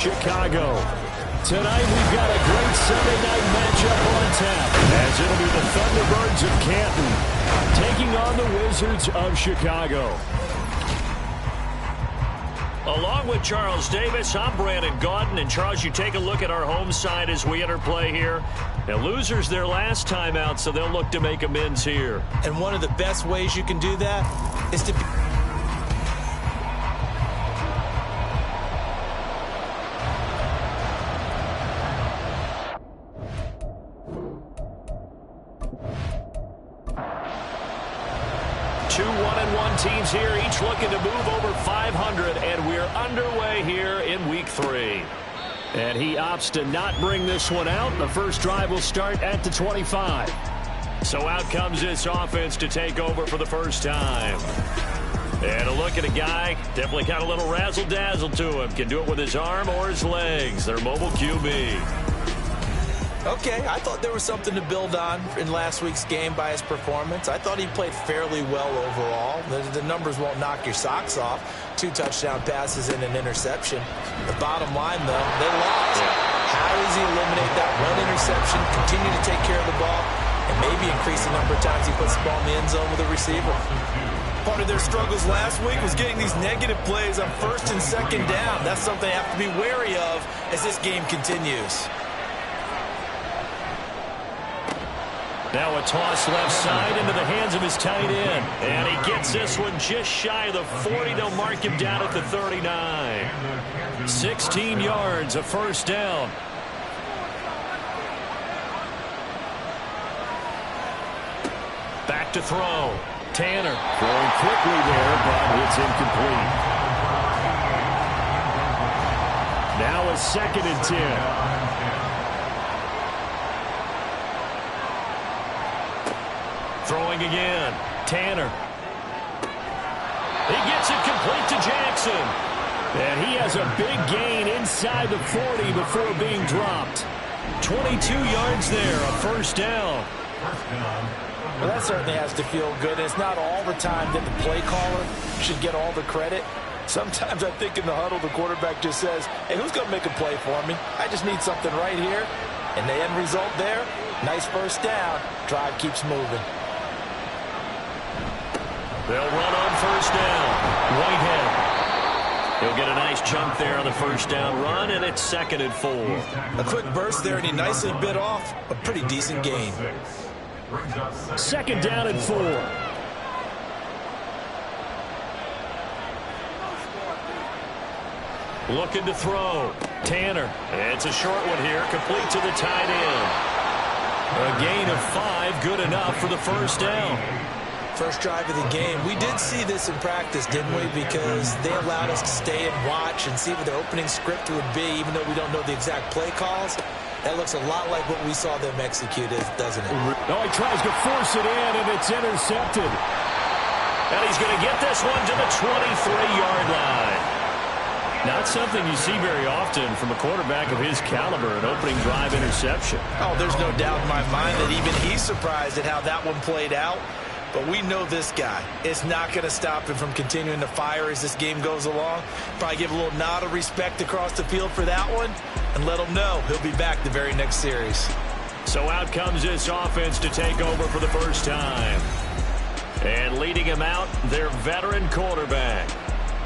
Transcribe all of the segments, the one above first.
Chicago. Tonight we've got a great Sunday night matchup on tap, as it'll be the Tbirds of Canton taking on the Wizards of Chicago. Along with Charles Davis, I'm Brandon Gaudin. And Charles, you take a look at our home side as we enter play here. Now, losers their last time out, so they'll look to make amends here. And one of the best ways you can do that is to be... Two 1-1 teams here, each looking to move over 500, and we're underway here in week 3. And he opts to not bring this one out. The first drive will start at the 25. So out comes this offense to take over for the first time. And a look at a guy, definitely got a little razzle-dazzle to him. Can do it with his arm or his legs. Their mobile QB. Okay, I thought there was something to build on in last week's game by his performance. I thought he played fairly well overall. The numbers won't knock your socks off. 2 touchdown passes and an interception. The bottom line, though, they lost. How does he eliminate that one interception, continue to take care of the ball, and maybe increase the number of times he puts the ball in the end zone with a receiver? Part of their struggles last week was getting these negative plays on 1st and 2nd down. That's something they have to be wary of as this game continues. Now a toss left side into the hands of his tight end. And he gets this one just shy of the 40. They'll mark him down at the 39. 16 yards, a first down. Back to throw. Tanner throwing quickly there, but it's incomplete. Now a 2nd and 10. Throwing again. Tanner. He gets it complete to Jackson. And he has a big gain inside the 40 before being dropped. 22 yards there, a first down. Well, that certainly has to feel good. It's not all the time that the play caller should get all the credit. Sometimes I think in the huddle, the quarterback just says, hey, who's going to make a play for me? I just need something right here. And the end result there, nice first down. Drive keeps moving. They'll run on first down. Whitehead. He'll get a nice chunk there on the first down run, and it's 2nd and 4. A quick burst there, and he nicely bit off a pretty decent gain. 2nd down and 4. Looking to throw. Tanner. It's a short one here, complete to the tight end. A gain of 5, good enough for the first down. First drive of the game. We did see this in practice, didn't we? Because they allowed us to stay and watch and see what their opening script would be, even though we don't know the exact play calls. That looks a lot like what we saw them execute, doesn't it? No, he tries to force it in, and it's intercepted. And he's going to get this one to the 23-yard line. Not something you see very often from a quarterback of his caliber, an opening drive interception. Oh, there's no doubt in my mind that even he's surprised at how that one played out. But we know this guy. It's not going to stop him from continuing to fire as this game goes along. Probably give a little nod of respect across the field for that one and let him know he'll be back the very next series. So out comes this offense to take over for the first time. And leading him out, their veteran quarterback.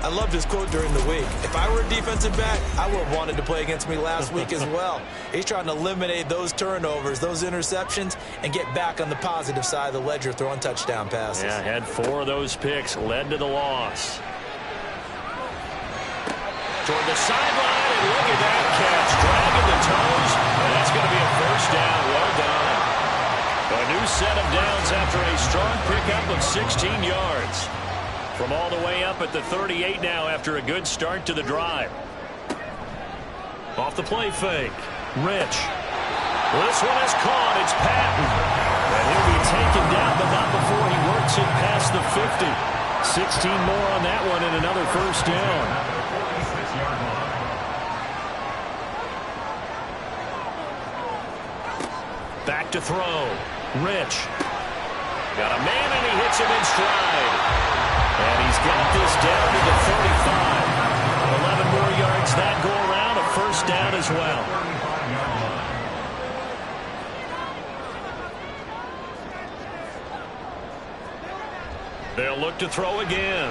I loved his quote during the week. If I were a defensive back, I would have wanted to play against me last week as well. He's trying to eliminate those turnovers, those interceptions, and get back on the positive side of the ledger throwing touchdown passes. Yeah, had 4 of those picks, led to the loss. Toward the sideline, and look at that catch. Dragging the toes, and that's going to be a first down. Well done. A new set of downs after a strong pickup of 16 yards. From all the way up at the 38 now after a good start to the drive. Off the play fake. Rich. This one is caught. It's Patton. And he'll be taken down, but not before he works it past the 50. 16 more on that one and another first down. Back to throw. Rich. Got a man, and he hits him in stride. And he's got this down to the 35. 11 more yards that go around. A first down as well. They'll look to throw again.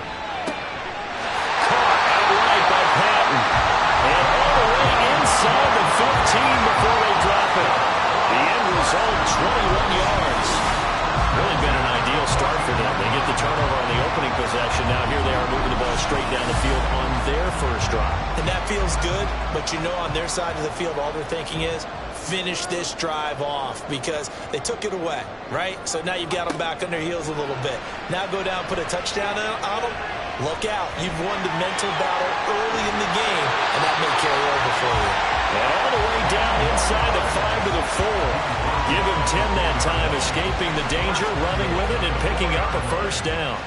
Caught outright by Patton. And all the way inside the 15 before they drop it. The end result, 21 yards. Really been an ideal start for them. They get the turnover on the opening possession. Now here they are moving the ball straight down the field on their first drive. And that feels good, but you know on their side of the field all they're thinking is finish this drive off because they took it away, right? So now you've got them back on their heels a little bit. Now go down, put a touchdown on them. Look out. You've won the mental battle early in the game, and that may carry over for you. And all the way down inside the 5 to the 4. Give him 10 that time, escaping the danger, running with it, and picking up a first down.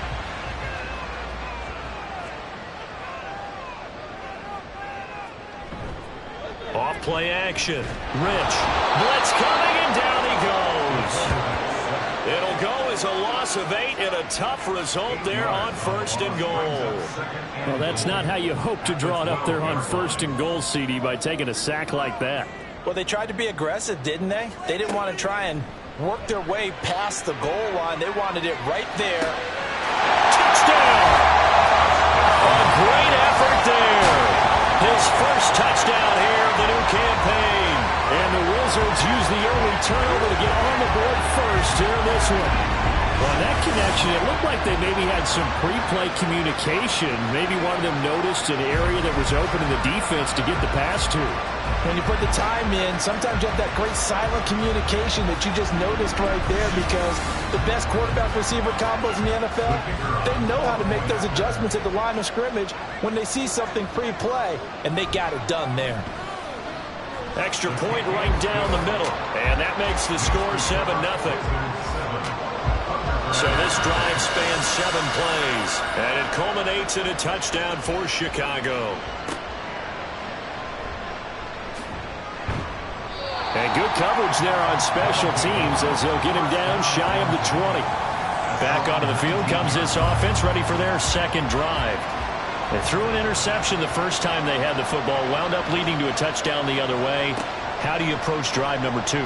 Off play action. Rich. Blitz coming, and down he goes. It'll go as a loss of 8 and a tough result there on first and goal. Well, that's not how you hope to draw it up there on first and goal, CD, by taking a sack like that. Well, they tried to be aggressive, didn't they? They didn't want to try and work their way past the goal line. They wanted it right there. Touchdown! A great effort there. His first touchdown here of the new campaign. And the Wizards use the early turnover to get on the board first here in this one. Well, that connection, it looked like they maybe had some pre-play communication. Maybe one of them noticed an area that was open in the defense to get the pass to. When you put the time in, sometimes you have that great silent communication that you just noticed right there because the best quarterback-receiver combos in the NFL, they know how to make those adjustments at the line of scrimmage when they see something pre-play, and they got it done there. Extra point right down the middle, and that makes the score 7-0. So this drive spans 7 plays, and it culminates in a touchdown for Chicago. And good coverage there on special teams as they'll get him down shy of the 20. Back onto the field comes this offense, ready for their second drive. They threw an interception the first time they had the football, wound up leading to a touchdown the other way. How do you approach drive number 2?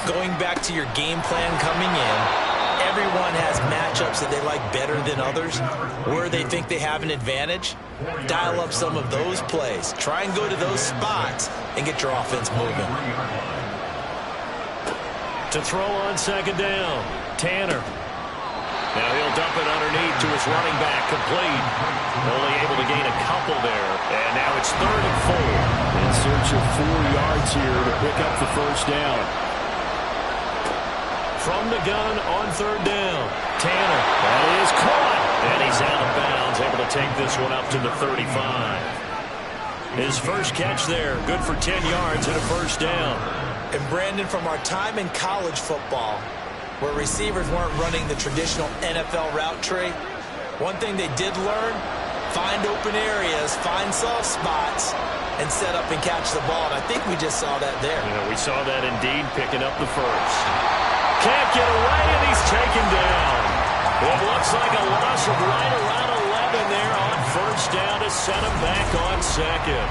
Going back to your game plan coming in, everyone has matchups that they like better than others, where they think they have an advantage. Dial up some of those plays. Try and go to those spots and get your offense moving. To throw on second down, Tanner. Now he'll dump it underneath to his running back, complete. Only able to gain a couple there, and now it's 3rd and 4. In search of 4 yards here to pick up the first down. From the gun on 3rd down, Tanner. That is caught, and he's out of bounds, able to take this one up to the 35. His first catch there, good for 10 yards and a first down. And Brandon, from our time in college football, where receivers weren't running the traditional NFL route tree, one thing they did learn, find open areas, find soft spots, and set up and catch the ball. And I think we just saw that there. Yeah, we saw that indeed, picking up the first. Can't get away, and he's taken down. It looks like a loss of right around 11 there on first down to set him back on second.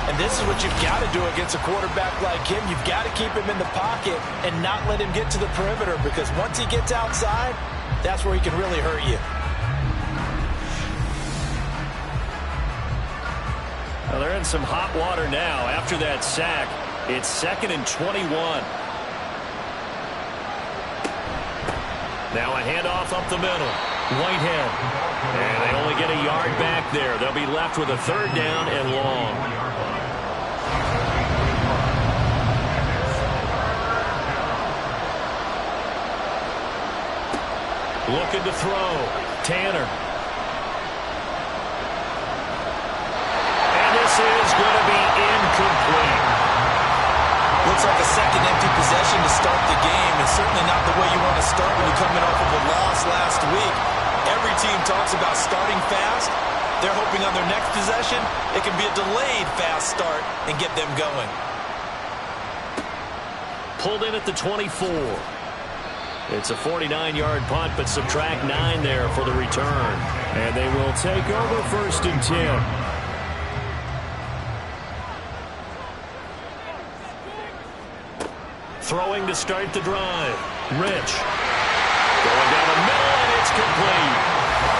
And this is what you've got to do against a quarterback like him. You've got to keep him in the pocket and not let him get to the perimeter, because once he gets outside, that's where he can really hurt you. Well, they're in some hot water now. After that sack, it's 2nd and 21. Now a handoff up the middle. Whitehead. And they only get a yard back there. They'll be left with a 3rd down and long. Looking to throw. Tanner. And this is going to be incomplete. Looks like a second empty possession to start the game, and certainly not the way you want to start when you're coming off of a loss last week. Every team talks about starting fast. They're hoping on their next possession it can be a delayed fast start and get them going. Pulled in at the 24. It's a 49-yard punt, but subtract 9 there for the return. And they will take over 1st and 10. Throwing to start the drive. Rich. Going down the middle, and it's complete.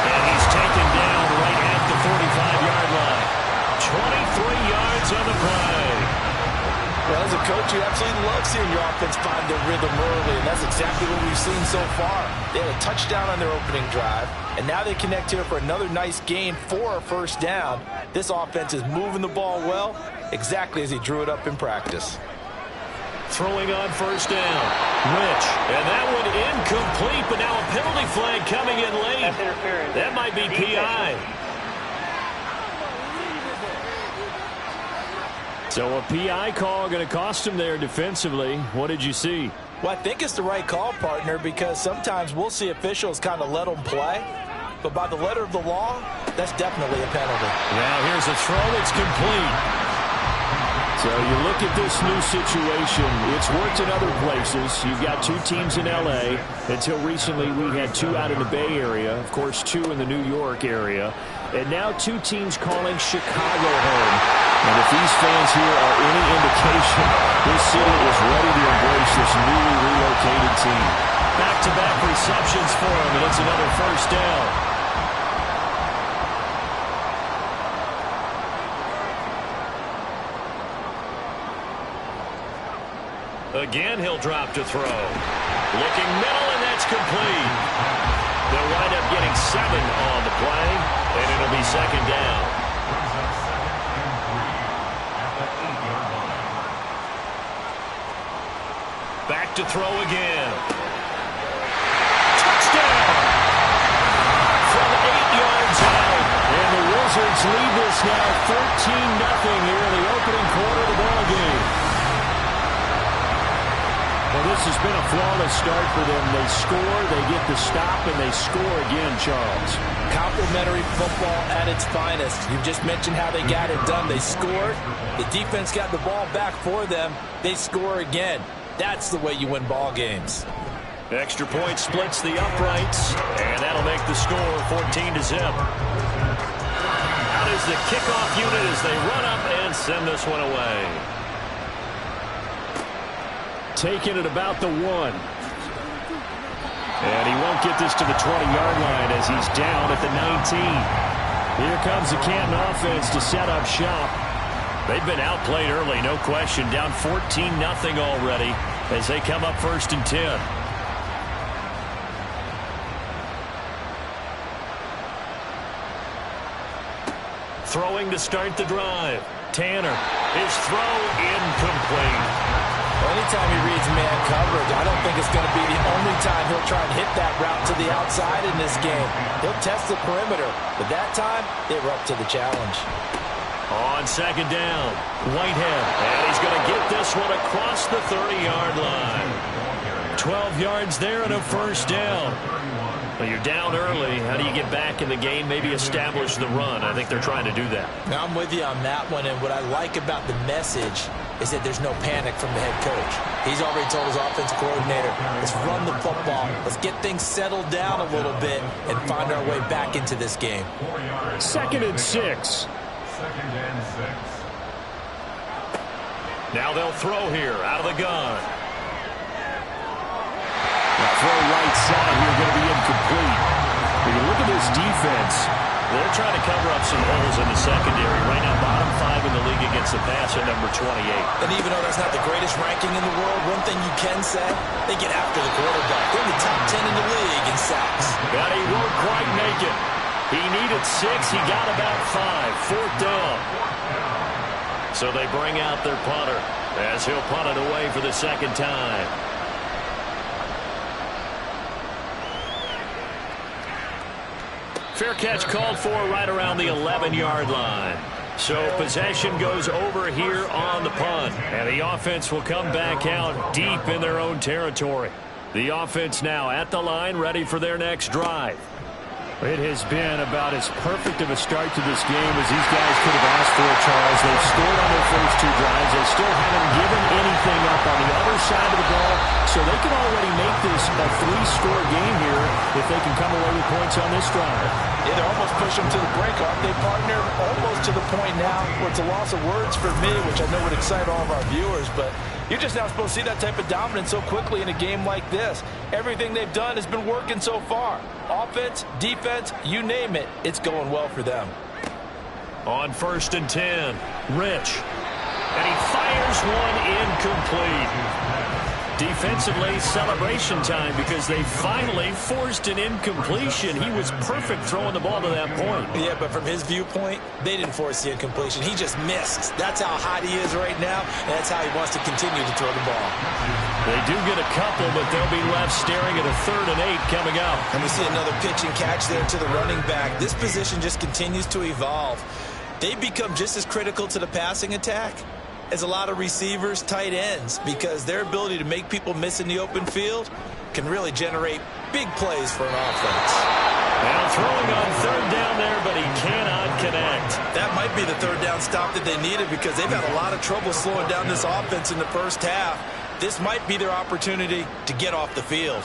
And he's taken down right at the 45-yard line. 23 yards on the play. Well, as a coach, you absolutely love seeing your offense find their rhythm early, and that's exactly what we've seen so far. They had a touchdown on their opening drive, and now they connect here for another nice gain for a first down. This offense is moving the ball well, exactly as he drew it up in practice. Throwing on first down. Rich. And that one incomplete, but now a penalty flag coming in late. That might be PI. So a PI call going to cost him there defensively. What did you see? Well, I think it's the right call, partner, because sometimes we'll see officials kind of let them play. But by the letter of the law, that's definitely a penalty. Now here's a throw. It's complete. So you look at this new situation. It's worked in other places. You've got two teams in L.A. Until recently, we had two out in the Bay Area. Of course, two in the New York area. And now two teams calling Chicago home. And if these fans here are any indication, this city is ready to embrace this newly relocated team. Back-to-back receptions for him, and it's another first down. Again, he'll drop to throw. Looking middle, and that's complete. They'll wind up getting 7 on the play, and it'll be second down. Back to throw again. Touchdown! From 8 yards out. And the Wizards lead this now 13-0 here in the opening quarter of the ballgame. Well, this has been a flawless start for them. They score, they get the stop, and they score again, Charles. Complimentary football at its finest. You just mentioned how they got it done. They scored. The defense got the ball back for them. They score again. That's the way you win ball games. Extra point splits the uprights, and that'll make the score 14-0. Out is the kickoff unit as they run up and send this one away. Taking it about the 1. And he won't get this to the 20-yard line as he's down at the 19. Here comes the Canton offense to set up shop. They've been outplayed early, no question. Down 14-0 already as they come up 1st and 10. Throwing to start the drive. Tanner. His throw incomplete. Anytime he reads man coverage, I don't think it's going to be the only time he'll try and hit that route to the outside in this game. He'll test the perimeter, but that time, they were up to the challenge. On second down, Whitehead, and he's going to get this one across the 30-yard line. 12 yards there and a first down. Well, you're down early. How do you get back in the game, maybe establish the run? I think they're trying to do that. Now, I'm with you on that one, and what I like about the message is that there's no panic from the head coach. He's already told his offensive coordinator, let's run the football, let's get things settled down a little bit and find our way back into this game. 2nd and 6. Now they'll throw here out of the gun. The throw right side here going to be incomplete. When you look at this defense, they're trying to cover up some holes in the secondary. Right now, bottom 5 in the league against the pass at number 28. And even though that's not the greatest ranking in the world, one thing you can say, they get after the quarterback. They're in the top 10 in the league in sacks. But he won't quite make it. He needed 6. He got about 5. 4th down. So they bring out their punter as he'll punt it away for the second time. Fair catch called for right around the 11-yard line. So possession goes over here on the punt. And the offense will come back out deep in their own territory. The offense now at the line, ready for their next drive. It has been about as perfect of a start to this game as these guys could have asked for, Charles. They've scored on their first 2 drives. They still haven't given anything up on the other side of the ball. so they can already make this a 3-score game here if they can come away with points on this drive. Yeah, they're almost pushing them to the brink, aren't they, partner? Almost to the point now where it's a loss of words for me, which I know would excite all of our viewers, but you're just not supposed to see that type of dominance so quickly in a game like this. Everything they've done has been working so far. Offense, defense, you name it, it's going well for them. On 1st and 10, Rich. And he fires one incomplete. Defensively, celebration time because they finally forced an incompletion. He was perfect throwing the ball to that point. Yeah, but from his viewpoint, they didn't force the incompletion. He just missed. That's how hot he is right now, and that's how he wants to continue to throw the ball. They do get a couple, but they'll be left staring at a 3rd and 8 coming up. And we see another pitch and catch there to the running back. This position just continues to evolve. They become just as critical to the passing attack as a lot of receivers, tight ends, because their ability to make people miss in the open field can really generate big plays for an offense. Now throwing on 3rd down there, but he cannot connect. That might be the 3rd down stop that they needed because they've had a lot of trouble slowing down this offense in the first half. This might be their opportunity to get off the field.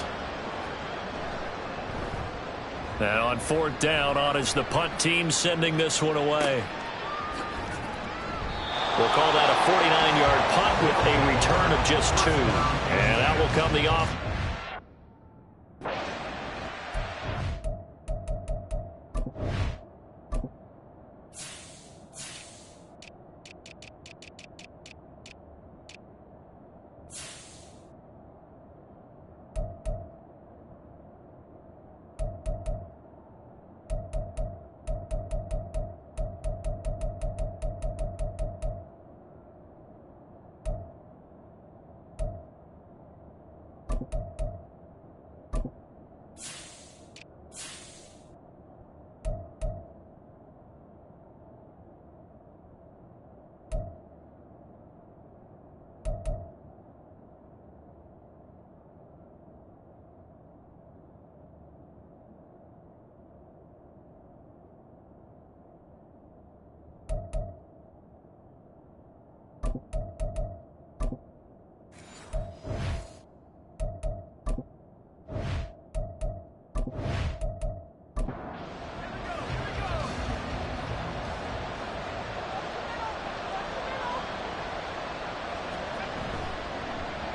And on 4th down, on is the punt team sending this one away. We'll call that a 49-yard punt with a return of just 2. And that will come the off.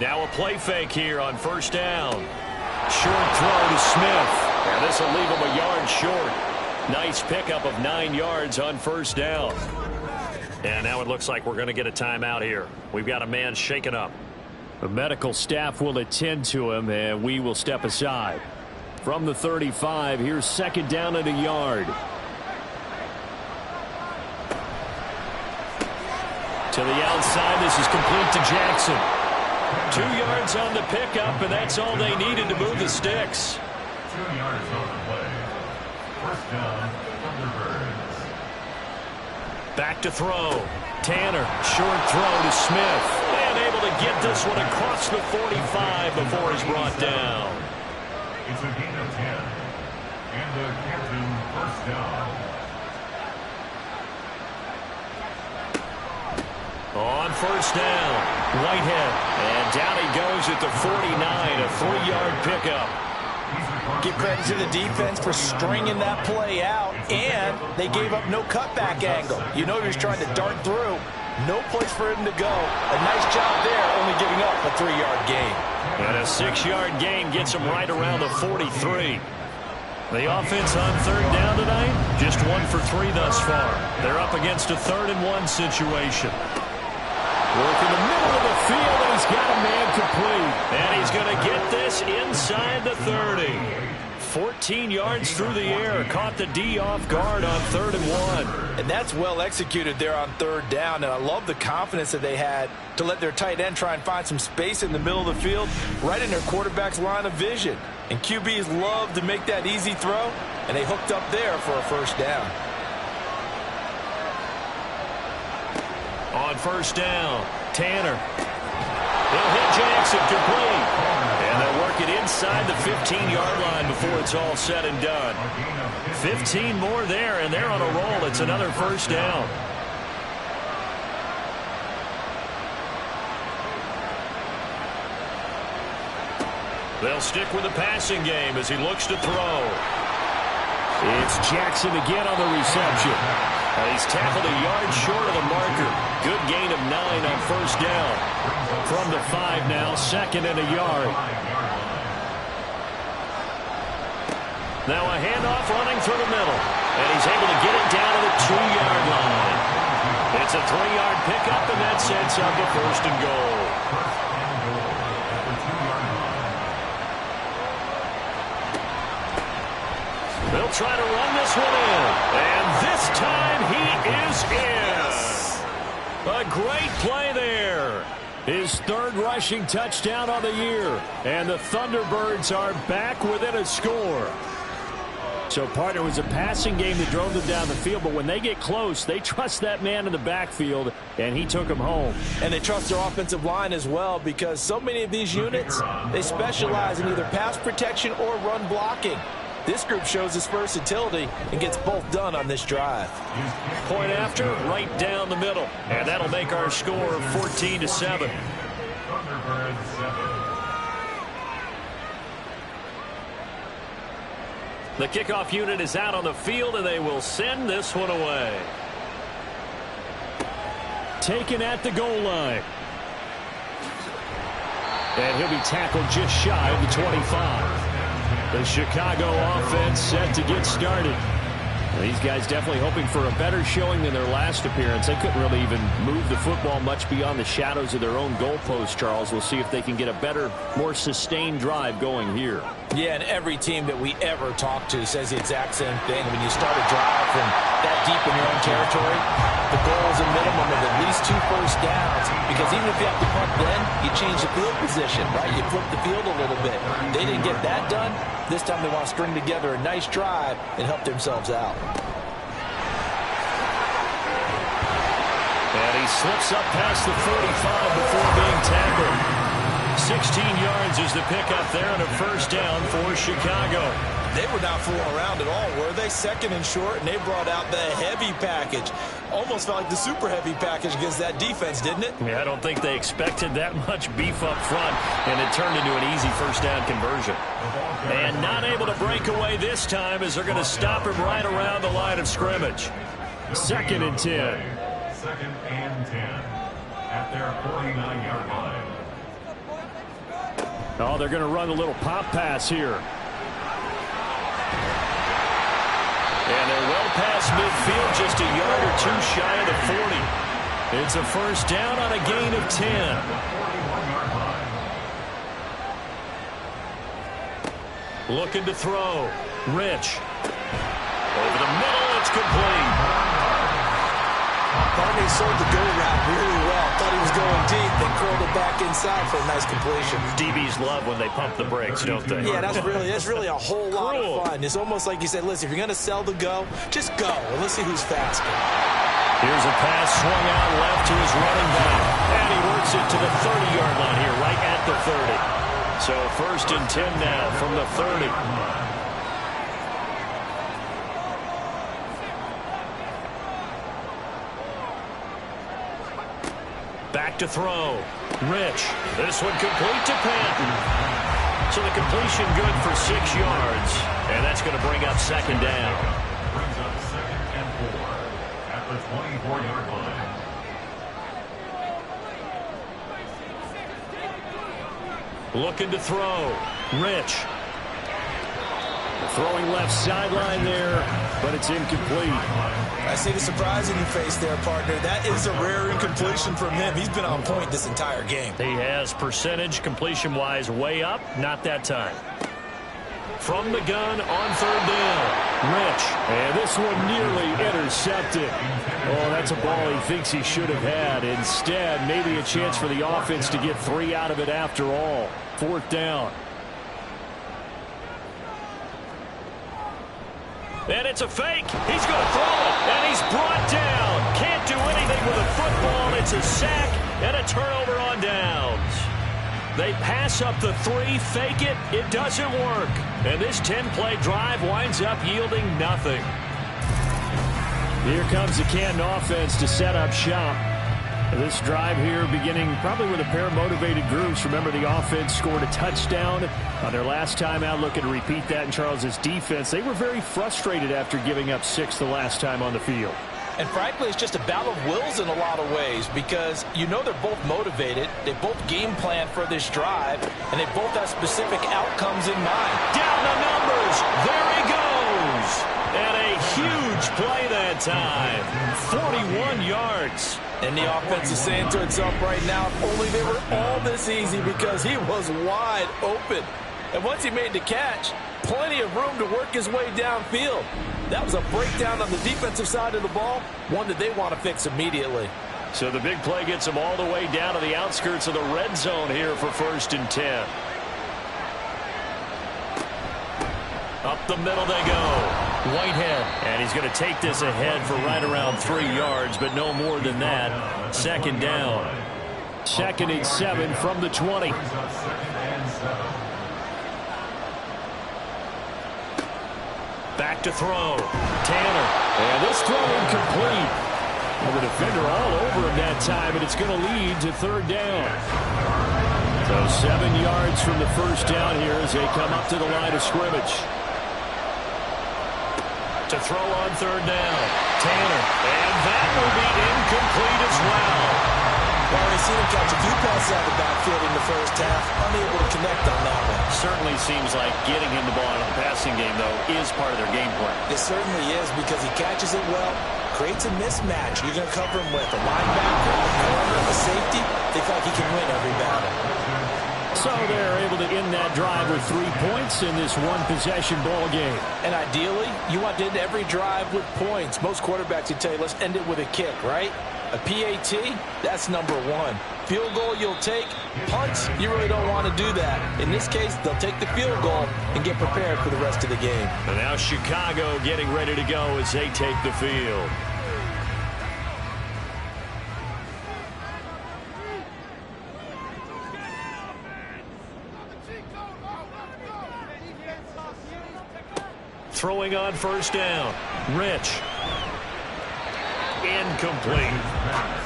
Now a play fake here on 1st down. Short throw to Smith. And this will leave him a yard short. Nice pickup of 9 yards on 1st down. And now it looks like we're going to get a timeout here. We've got a man shaken up. The medical staff will attend to him, and we will step aside. From the 35, here's 2nd down and a yard. To the outside, this is complete to Jackson. 2 yards on the pickup, and that's all they needed to move the sticks. 2 yards on the play. 1st down, Tbirds. Back to throw. Tanner, short throw to Smith. And able to get this one across the 45 before he's brought down. It's a gain of 10. And the Canton 1st down. On 1st down, Whitehead. And down he goes at the 49, a 3-yard pickup. Give credit to the defense for stringing that play out, and they gave up no cutback angle. You know he was trying to dart through. No place for him to go. A nice job there, only giving up a 3-yard gain. And a 6-yard gain gets him right around the 43. The offense on 3rd down tonight, just 1 for 3 thus far. They're up against a 3rd and 1 situation. Work in the middle of the field, and he's got a man complete. And he's going to get this inside the 30. 14 yards through the air. Caught the D off guard on 3rd and 1. And that's well executed there on 3rd down. And I love the confidence that they had to let their tight end try and find some space in the middle of the field, right in their quarterback's line of vision. And QBs love to make that easy throw, and they hooked up there for a 1st down. On 1st down, Tanner. He'll hit Jackson complete. And they'll work it inside the 15-yard line before it's all said and done. 15 more there, and they're on a roll. It's another 1st down. They'll stick with the passing game as he looks to throw. It's Jackson again on the reception. He's tackled a yard short of the marker. Good gain of 9 on first down. From the 5 now, 2nd and a yard. Now a handoff running through the middle. And he's able to get it down to the 2-yard line. It's a 3-yard pickup, and that sets up a 1st and goal. They'll try to run this one in. And this time he is in. A great play there. His 3rd rushing touchdown on the year. And the Thunderbirds are back within a score. So, partner, it was a passing game that drove them down the field, but when they get close, they trust that man in the backfield, and he took them home. And they trust their offensive line as well, because so many of these units, they specialize in either pass protection or run blocking. This group shows its versatility and gets both done on this drive. Point after, right down the middle. And that'll make our score 14-7. The kickoff unit is out on the field, and they will send this one away. Taken at the goal line. And he'll be tackled just shy of the 25. The Chicago offense set to get started. These guys definitely hoping for a better showing than their last appearance. They couldn't really even move the football much beyond the shadows of their own goalpost, Charles. We'll see if they can get a better, more sustained drive going here. Yeah, and every team that we ever talk to says the exact same thing. When you start a drive from that deep in your own territory, the goal is a minimum of at least 2 first downs, because even if you have to punt then, you change the field position, right? You flip the field a little bit. They didn't get that done. This time they want to string together a nice drive and help themselves out. And he slips up past the 45 before being tackled. 16 yards is the pickup there and a first down for Chicago. They were not fooling around at all, were they? 2nd and short, and they brought out the heavy package. Almost felt like the super heavy package against that defense, didn't it? Yeah, I don't think they expected that much beef up front, and it turned into an easy first down conversion. And not able to break away this time as they're going to stop him right around the line of scrimmage. 2nd and 10. 2nd and 10 at their 49-yard line. Oh, they're going to run a little pop pass here. And they're well past midfield, just a yard or 2 shy of the 40. It's a first down on a gain of 10. Looking to throw. Rich. Over the middle, it's complete. Barney sold the go route really well. Thought he was going deep. They curled it back inside for a nice completion. DBs love when they pump the brakes, don't they? Yeah, that's really a whole lot of fun. It's almost like you said, listen, if you're going to sell the go, just go. And let's see who's faster. Here's a pass swung out left to his running back. And he works it to the 30-yard line here, right at the 30. So 1st and 10 now from the 30. Back to throw. Rich. This one complete to Patton. So the completion good for 6 yards. And that's going to bring up 2nd down. Brings up 2nd and 4 at the 24-yard line. Looking to throw. Rich. Throwing left sideline there, but it's incomplete. I see the surprise in your face there, partner. That is a rare incompletion from him. He's been on point this entire game. He has percentage completion-wise way up. Not that time. From the gun on 3rd down. Rich. And this one nearly intercepted. Oh, that's a ball he thinks he should have had. Instead, maybe a chance for the offense to get 3 out of it after all. 4th down. And it's a fake. He's going to throw it. And he's brought down. Can't do anything with a football. It's a sack and a turnover on downs. They pass up the 3, fake it. It doesn't work. And this 10-play drive winds up yielding nothing. Here comes the Canton offense to set up shop. This drive here beginning probably with a pair of motivated groups. Remember, the offense scored a touchdown on their last time out, looking to repeat that in Charles's defense. They were very frustrated after giving up 6 the last time on the field. And frankly, it's just a battle of wills in a lot of ways because you know they're both motivated. They both game plan for this drive, and they both have specific outcomes in mind. Down the numbers. There he goes. And a huge play that time. 41 yards. And the offense is saying to itself right now, if only they were all this easy because he was wide open. And once he made the catch, plenty of room to work his way downfield. That was a breakdown on the defensive side of the ball, one that they want to fix immediately. So the big play gets them all the way down to the outskirts of the red zone here for 1st and 10. Up the middle they go. Whitehead. And he's going to take this ahead for right around 3 yards, but no more than that. 2nd down. 2nd and 7 from the 20. Back to throw. Tanner. And this throw incomplete. Well, the defender all over him that time, and it's going to lead to 3rd down. So 7 yards from the 1st down here as they come up to the line of scrimmage. To throw on 3rd down. Tanner. And that will be incomplete as well. Well, we've seen him catch a few passes out of the backfield in the first half. Unable to connect on that one. Certainly seems like getting him the ball out of the passing game, though, is part of their game plan. It certainly is because he catches it well, creates a mismatch. You're going to cover him with a linebacker, a corner, a safety. They feel like he can win every battle. So they're able to end that drive with 3 points in this one-possession ball game. And ideally, you want to end every drive with points. Most quarterbacks would tell you, let's end it with a kick, right? A PAT, that's number 1. Field goal you'll take. Punts, you really don't want to do that. In this case, they'll take the field goal and get prepared for the rest of the game. And now Chicago getting ready to go as they take the field. Throwing on 1st down. Rich. Incomplete.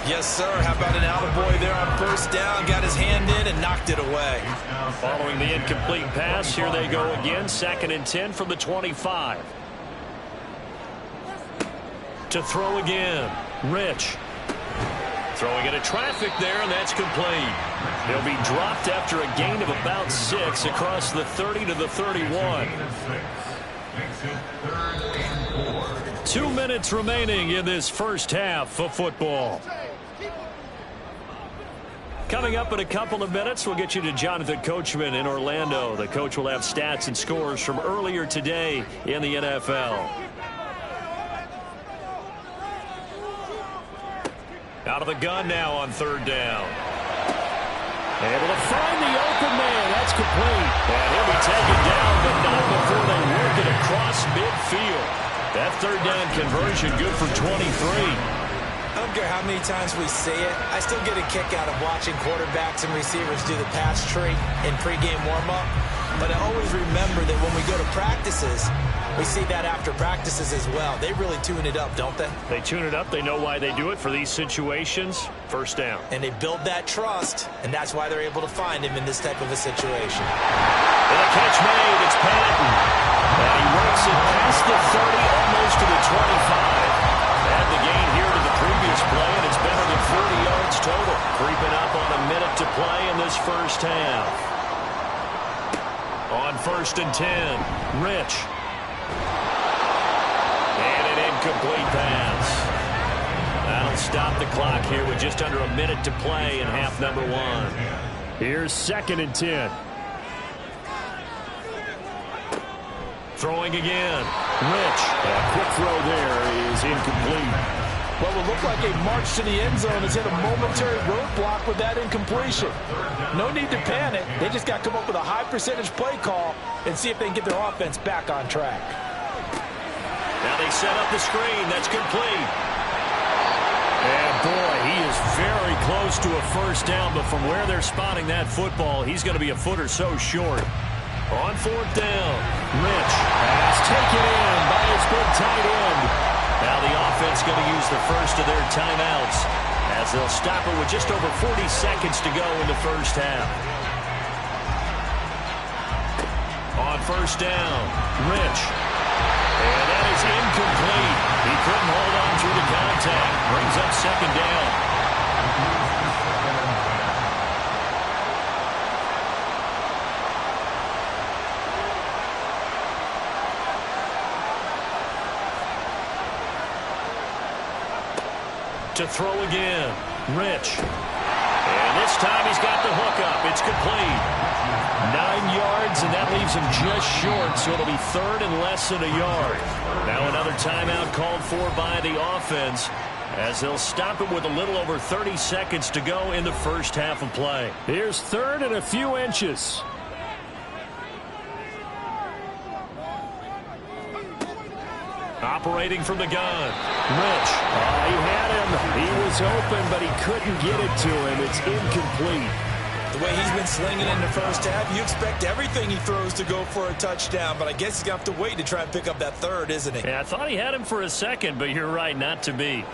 Yes, sir. How about an attaboy there on 1st down? Got his hand in and knocked it away. Following the incomplete pass, here they go again. 2nd and 10 from the 25. To throw again. Rich. Throwing into traffic there, and that's complete. He'll be dropped after a gain of about 6 across the 30 to the 31. 2 minutes remaining in this first half of football. Coming up in a couple of minutes, we'll get you to Jonathan Coachman in Orlando. The coach will have stats and scores from earlier today in the NFL. Out of the gun now on 3rd down. Able to find the open man. That's complete. And he'll be taken down, but not before they work it across midfield. That 3rd down conversion good for 23. I don't care how many times we say it, I still get a kick out of watching quarterbacks and receivers do the pass tree in pregame warm-up. But I always remember that when we go to practices, we see that after practices as well. They really tune it up, don't they? They tune it up. They know why they do it for these situations. 1st down. And they build that trust, and that's why they're able to find him in this type of a situation. And a catch made. It's Patton. And he works it past the 30, almost to the 25. Add the gain here to the previous play, and it's better than 40 yards total. Creeping up on a minute to play in this first half. On 1st and 10, Rich. And an incomplete pass. That'll stop the clock here with just under a minute to play in half number 1. Here's 2nd and 10. Throwing again. Rich. A quick throw there is incomplete. Well, it looked like a march to the end zone has hit a momentary roadblock with that incompletion. No need to panic. They just got to come up with a high percentage play call and see if they can get their offense back on track. Now they set up the screen. That's complete. And boy, he is very close to a 1st down, but from where they're spotting that football, he's going to be a foot or so short. On 4th down, Rich. Pass taken in by his big tight end. Now the offense going to use the first of their timeouts as they'll stop it with just over 40 seconds to go in the first half. On first down, Rich. And that is incomplete. He couldn't hold on through the contact. Brings up second down. To throw again, Rich. And this time he's got the hook up. It's complete. 9 yards, and that leaves him just short, so it'll be third and less than a yard. Now another timeout called for by the offense, as they'll stop it with a little over 30 seconds to go in the first half of play. Here's third and a few inches. Operating from the gun, Rich. He had him. He was open, but he couldn't get it to him. It's incomplete. The way he's been slinging in the first half, you expect everything he throws to go for a touchdown, but I guess he's going to have to wait to try and pick up that third, isn't he? Yeah, I thought he had him for a second, but you're right, not to be.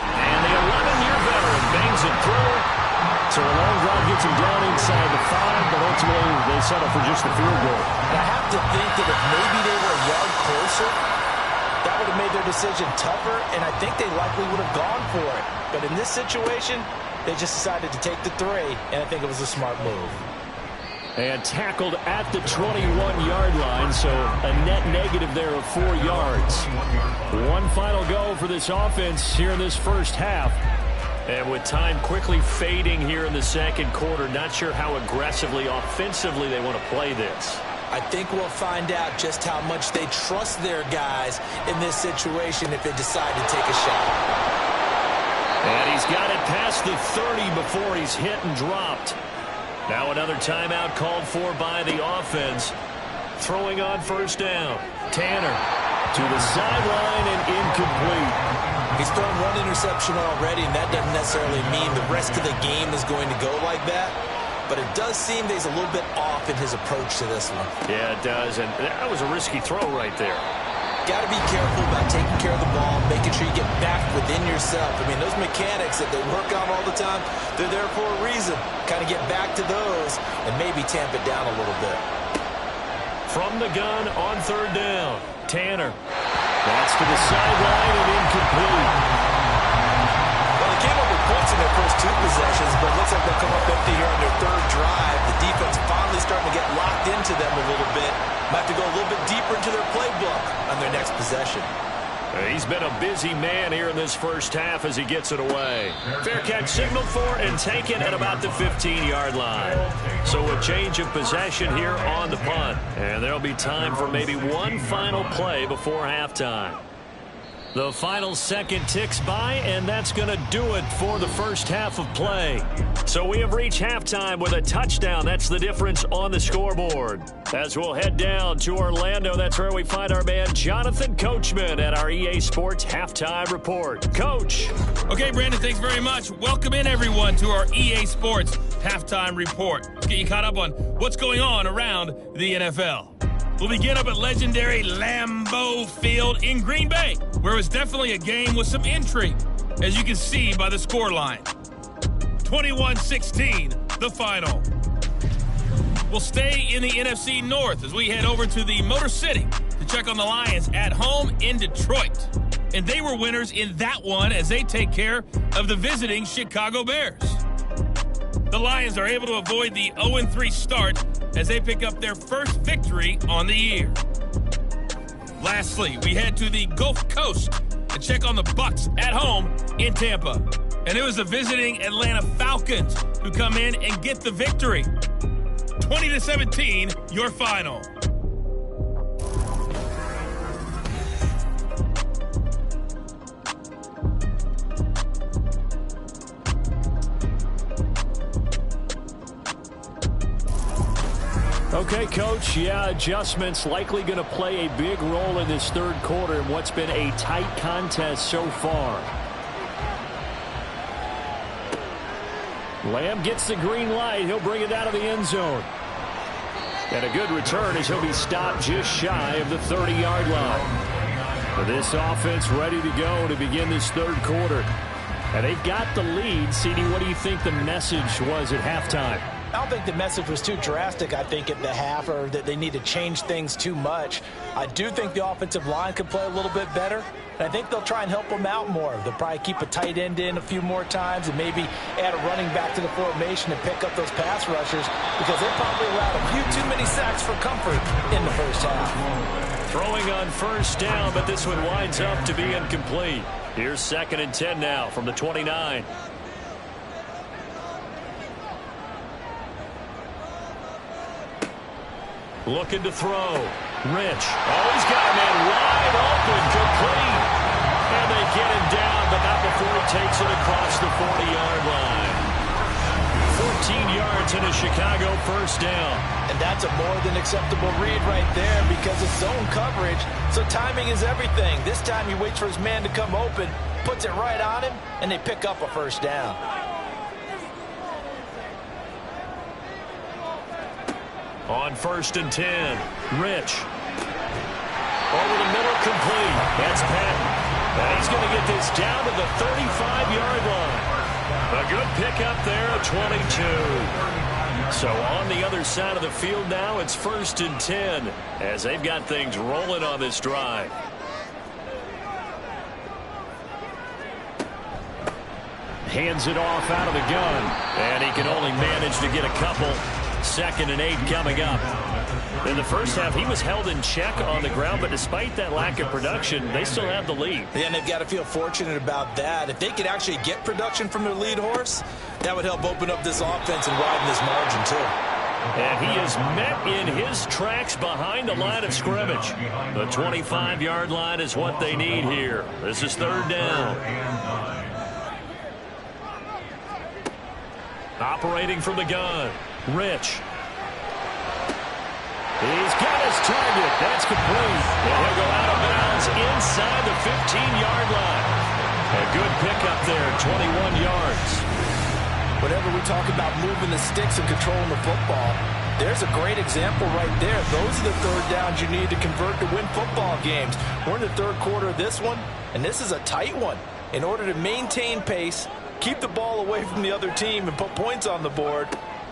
And the 11-year veteran bangs it through. So a long drive gets him down inside the 5, but ultimately they settle for just the field goal. I have to think that if maybe they were a yard closer, that would have made their decision tougher, and I think they likely would have gone for it. But in this situation, they just decided to take the 3, and I think it was a smart move. And tackled at the 21-yard line, so a net negative there of 4 yards. One final go for this offense here in this first half. And with time quickly fading here in the second quarter, not sure how aggressively, offensively they want to play this. I think we'll find out just how much they trust their guys in this situation if they decide to take a shot. And he's got it past the 30 before he's hit and dropped. Now another timeout called for by the offense. Throwing on first down. Tanner to the sideline and incomplete. He's thrown 1 interception already, and that doesn't necessarily mean the rest of the game is going to go like that. But it does seem that he's a little bit off in his approach to this one. Yeah, it does, and that was a risky throw right there. Got to be careful about taking care of the ball, making sure you get back within yourself. I mean, those mechanics that they work on all the time, they're there for a reason. Kind of get back to those and maybe tamp it down a little bit. From the gun on third down, Tanner. That's to the sideline and incomplete. Well, they came up with points in their first 2 possessions, but it looks like they'll come up empty here on their third drive. The defense finally starting to get locked into them a little bit. Might have to go a little bit deeper into their playbook on their next possession. He's been a busy man here in this first half as he gets it away. Fair catch signaled for and taken at about the 15-yard line. So a change of possession here on the punt. And there'll be time for maybe one final play before halftime. The final second ticks by, and that's going to do it for the first half of play. So we have reached halftime with a touchdown. That's the difference on the scoreboard. As we'll head down to Orlando, that's where we find our man Jonathan Coachman at our EA Sports Halftime Report. Coach. Okay, Brandon, thanks very much. Welcome in, everyone, to our EA Sports Halftime Report. Let's get you caught up on what's going on around the NFL. We'll begin up at legendary Lambeau Field in Green Bay, where it was definitely a game with some intrigue, as you can see by the scoreline. 21-16, the final. We'll stay in the NFC North as we head over to the Motor City to check on the Lions at home in Detroit. And they were winners in that one as they take care of the visiting Chicago Bears. The Lions are able to avoid the 0-3 start as they pick up their first victory on the year. Lastly, we head to the Gulf Coast to check on the Bucs at home in Tampa. And it was the visiting Atlanta Falcons who come in and get the victory. 20-17, your final. Okay, Coach, adjustments likely going to play a big role in this third quarter in what's been a tight contest so far. Lamb gets the green light. He'll bring it out of the end zone. And a good return as he'll be stopped just shy of the 30-yard line. This offense ready to go to begin this third quarter. And they got the lead. CD, what do you think the message was at halftime? I don't think the message was too drastic, I think, at the half, or that they need to change things too much. I do think the offensive line could play a little bit better, and I think they'll try and help them out more. They'll probably keep a tight end in a few more times and maybe add a running back to the formation and pick up those pass rushers, because they probably allowed a few too many sacks for comfort in the first half. Throwing on first down, but this one winds up to be incomplete. Here's 2nd and 10 now from the 29. Looking to throw. Rich. Oh, he's got a man wide open, complete. And they get him down, but not before he takes it across the 40-yard line. 14 yards and a Chicago first down. And that's a more than acceptable read right there, because it's zone coverage, so timing is everything. This time he waits for his man to come open, puts it right on him, and they pick up a first down. On 1st and 10, Rich. Over the middle, complete. That's Patton. And he's going to get this down to the 35-yard line. A good pickup there, 22. So on the other side of the field now, it's 1st and 10 as they've got things rolling on this drive. Hands it off out of the gun. And he can only manage to get a couple. 2nd and 8 coming up. In the first half, he was held in check on the ground, but despite that lack of production, they still have the lead. Yeah, and they've got to feel fortunate about that. If they could actually get production from their lead horse, that would help open up this offense and widen this margin, too. And he is met in his tracks behind the line of scrimmage. The 25-yard line is what they need here. This is 3rd down. Operating from the gun. Rich. He's got his target. That's complete. And he'll go out of bounds inside the 15-yard line. A good pickup there, 21 yards. Whenever we talk about moving the sticks and controlling the football, there's a great example right there. Those are the 3rd downs you need to convert to win football games. We're in the 3rd quarter of this one, and this is a tight one. In order to maintain pace, keep the ball away from the other team, and put points on the board,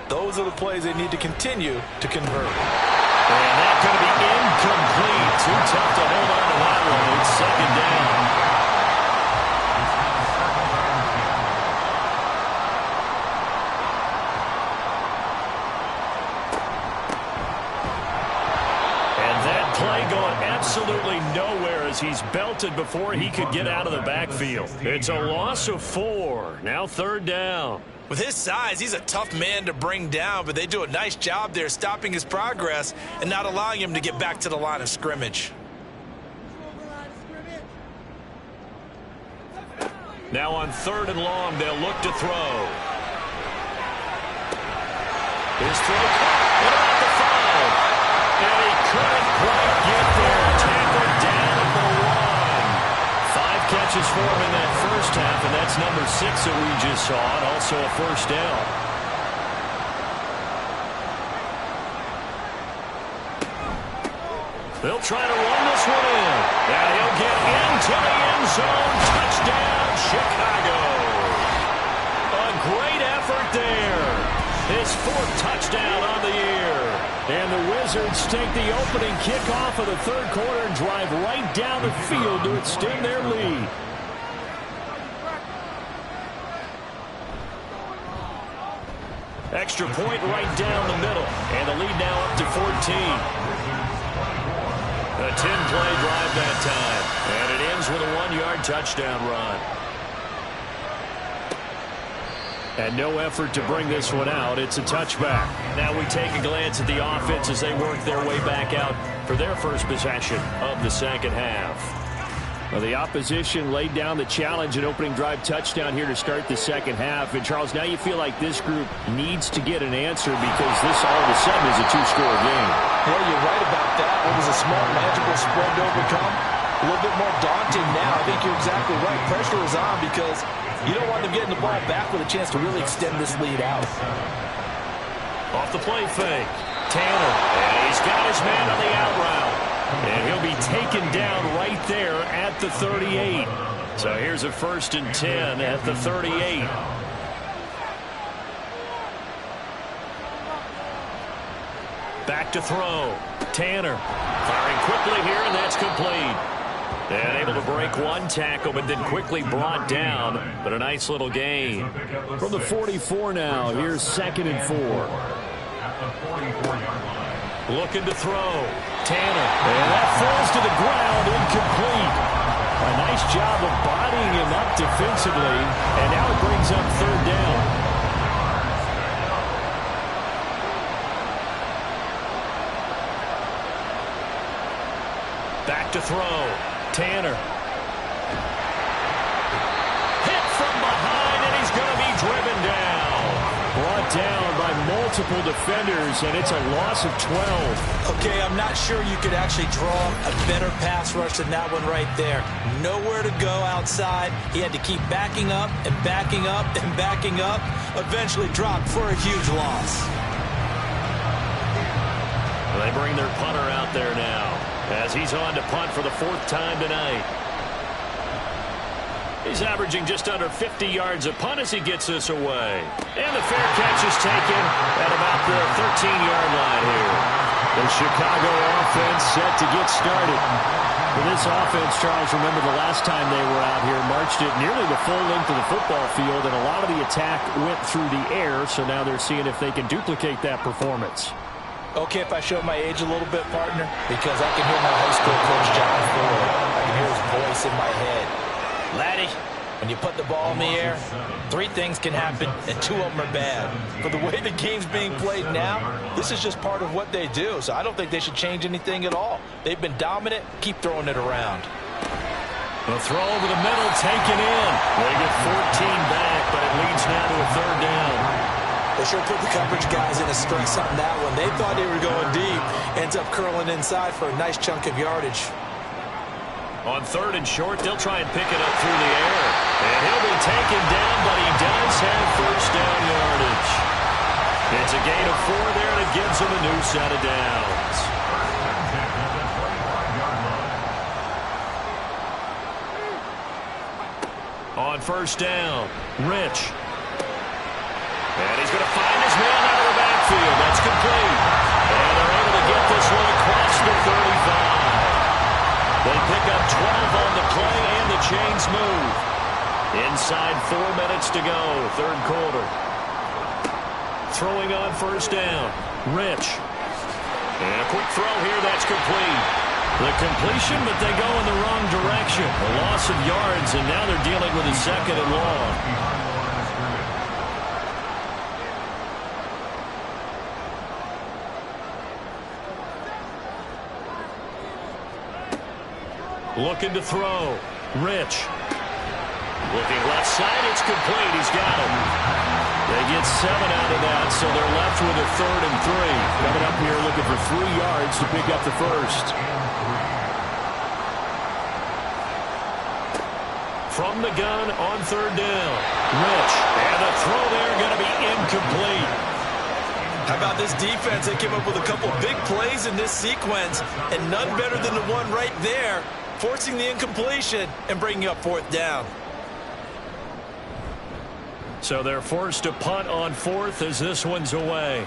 those are the plays they need to continue to convert. And that's going to be incomplete. Too tough to hold on to that one. It's 2nd down. And that play going absolutely nowhere as he's belted before he could get out of the backfield. It's a loss of 4. Now 3rd down. With his size, he's a tough man to bring down, but they do a nice job there stopping his progress and not allowing him to get back to the line of scrimmage. Now on 3rd and long, they'll look to throw. His throw caught at the 5. And he couldn't quite get there. Tackled down at the 1. 5 catches for him in that first half, and that's number 6 that we just saw, and also a first down. They'll try to run this one in. And he'll get into the end zone. Touchdown, Chicago. A great effort there. His 4th touchdown on the year. And the Wizards take the opening kickoff of the 3rd quarter and drive right down the field to extend their lead. Extra point right down the middle. And the lead now up to 14. A 10-play drive that time. And it ends with a 1-yard touchdown run. And no effort to bring this one out. It's a touchback. Now we take a glance at the offense as they work their way back out for their first possession of the second half. Well, the opposition laid down the challenge and opening drive touchdown here to start the second half. And, Charles, now you feel like this group needs to get an answer because this all of a sudden is a 2-score game. Yeah, you're right about that. It was a small, manageable spread to overcome. A little bit more daunting now. I think you're exactly right. Pressure is on because you don't want them getting the ball back with a chance to really extend this lead out. Off the play fake. Tanner. And he's got his man on the out route. And he'll be taken down right there at the 38. So here's a 1st and 10 at the 38. Back to throw. Tanner firing quickly here, and that's complete. And able to break one tackle, but then quickly brought down. But a nice little gain. From the 44 now, here's 2nd and 4. Looking to throw. Tanner. And that falls to the ground, incomplete. A nice job of bodying him up defensively. And now it brings up 3rd down. Back to throw. Tanner. Hit from behind, and he's going to be driven down. Brought down by multiple defenders, and it's a loss of 12. Okay, I'm not sure you could actually draw a better pass rush than that one right there. Nowhere to go outside. He had to keep backing up and backing up and backing up. Eventually dropped for a huge loss. They bring their punter out there now, as he's on to punt for the 4th time tonight. He's averaging just under 50 yards a punt as he gets this away. And the fair catch is taken at about the 13-yard line here. The Chicago offense set to get started. For this offense, Charles, remember the last time they were out here, marched it nearly the full length of the football field, and a lot of the attack went through the air, so now they're seeing if they can duplicate that performance. Okay, if I show my age a little bit, partner, because I can hear my high school coach, John Ford. I can hear his voice in my head. Laddie, when you put the ball in the air, 3 things can happen, and 2 of them are bad. For the way the game's being played now, this is just part of what they do, so I don't think they should change anything at all. They've been dominant. Keep throwing it around. The throw over the middle, taken in. They get 14 back, but it leads now to a 3rd down. They sure put the coverage guys in a stress on that one. They thought they were going deep. Ends up curling inside for a nice chunk of yardage. On 3rd and short, they'll try and pick it up through the air. And he'll be taken down, but he does have 1st down yardage. It's a gain of 4 there, and it gives him a new set of downs. On 1st down, Rich. And he's going to find his man out of the backfield. That's complete. And they're able to get this one across the 35. They pick up 12 on the play, and the chains move. Inside 4 minutes to go, 3rd quarter. Throwing on 1st down, Rich. And a quick throw here, that's complete. The completion, but they go in the wrong direction. A loss of yards, and now they're dealing with a 2nd and long. Looking to throw. Rich. Looking left side. It's complete. He's got it. They get 7 out of that, so they're left with a 3rd and 3. Coming up here looking for 3 yards to pick up the 1st. From the gun on 3rd down. Rich. And the throw there going to be incomplete. How about this defense? They came up with a couple big plays in this sequence, and none better than the one right there, forcing the incompletion and bringing up 4th down. So they're forced to punt on 4th as this one's away.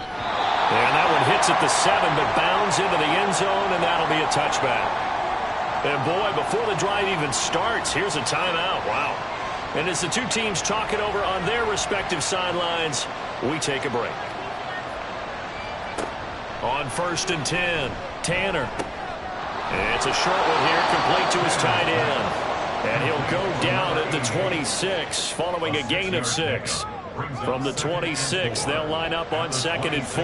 And that one hits at the 7, but bounds into the end zone, and that'll be a touchback. And boy, before the drive even starts, here's a timeout. Wow. And as the 2 teams talk it over on their respective sidelines, we take a break. On 1st and 10, Tanner. It's a short one here, complete to his tight end. And he'll go down at the 26, following a gain of 6. From the 26, they'll line up on 2nd and 4.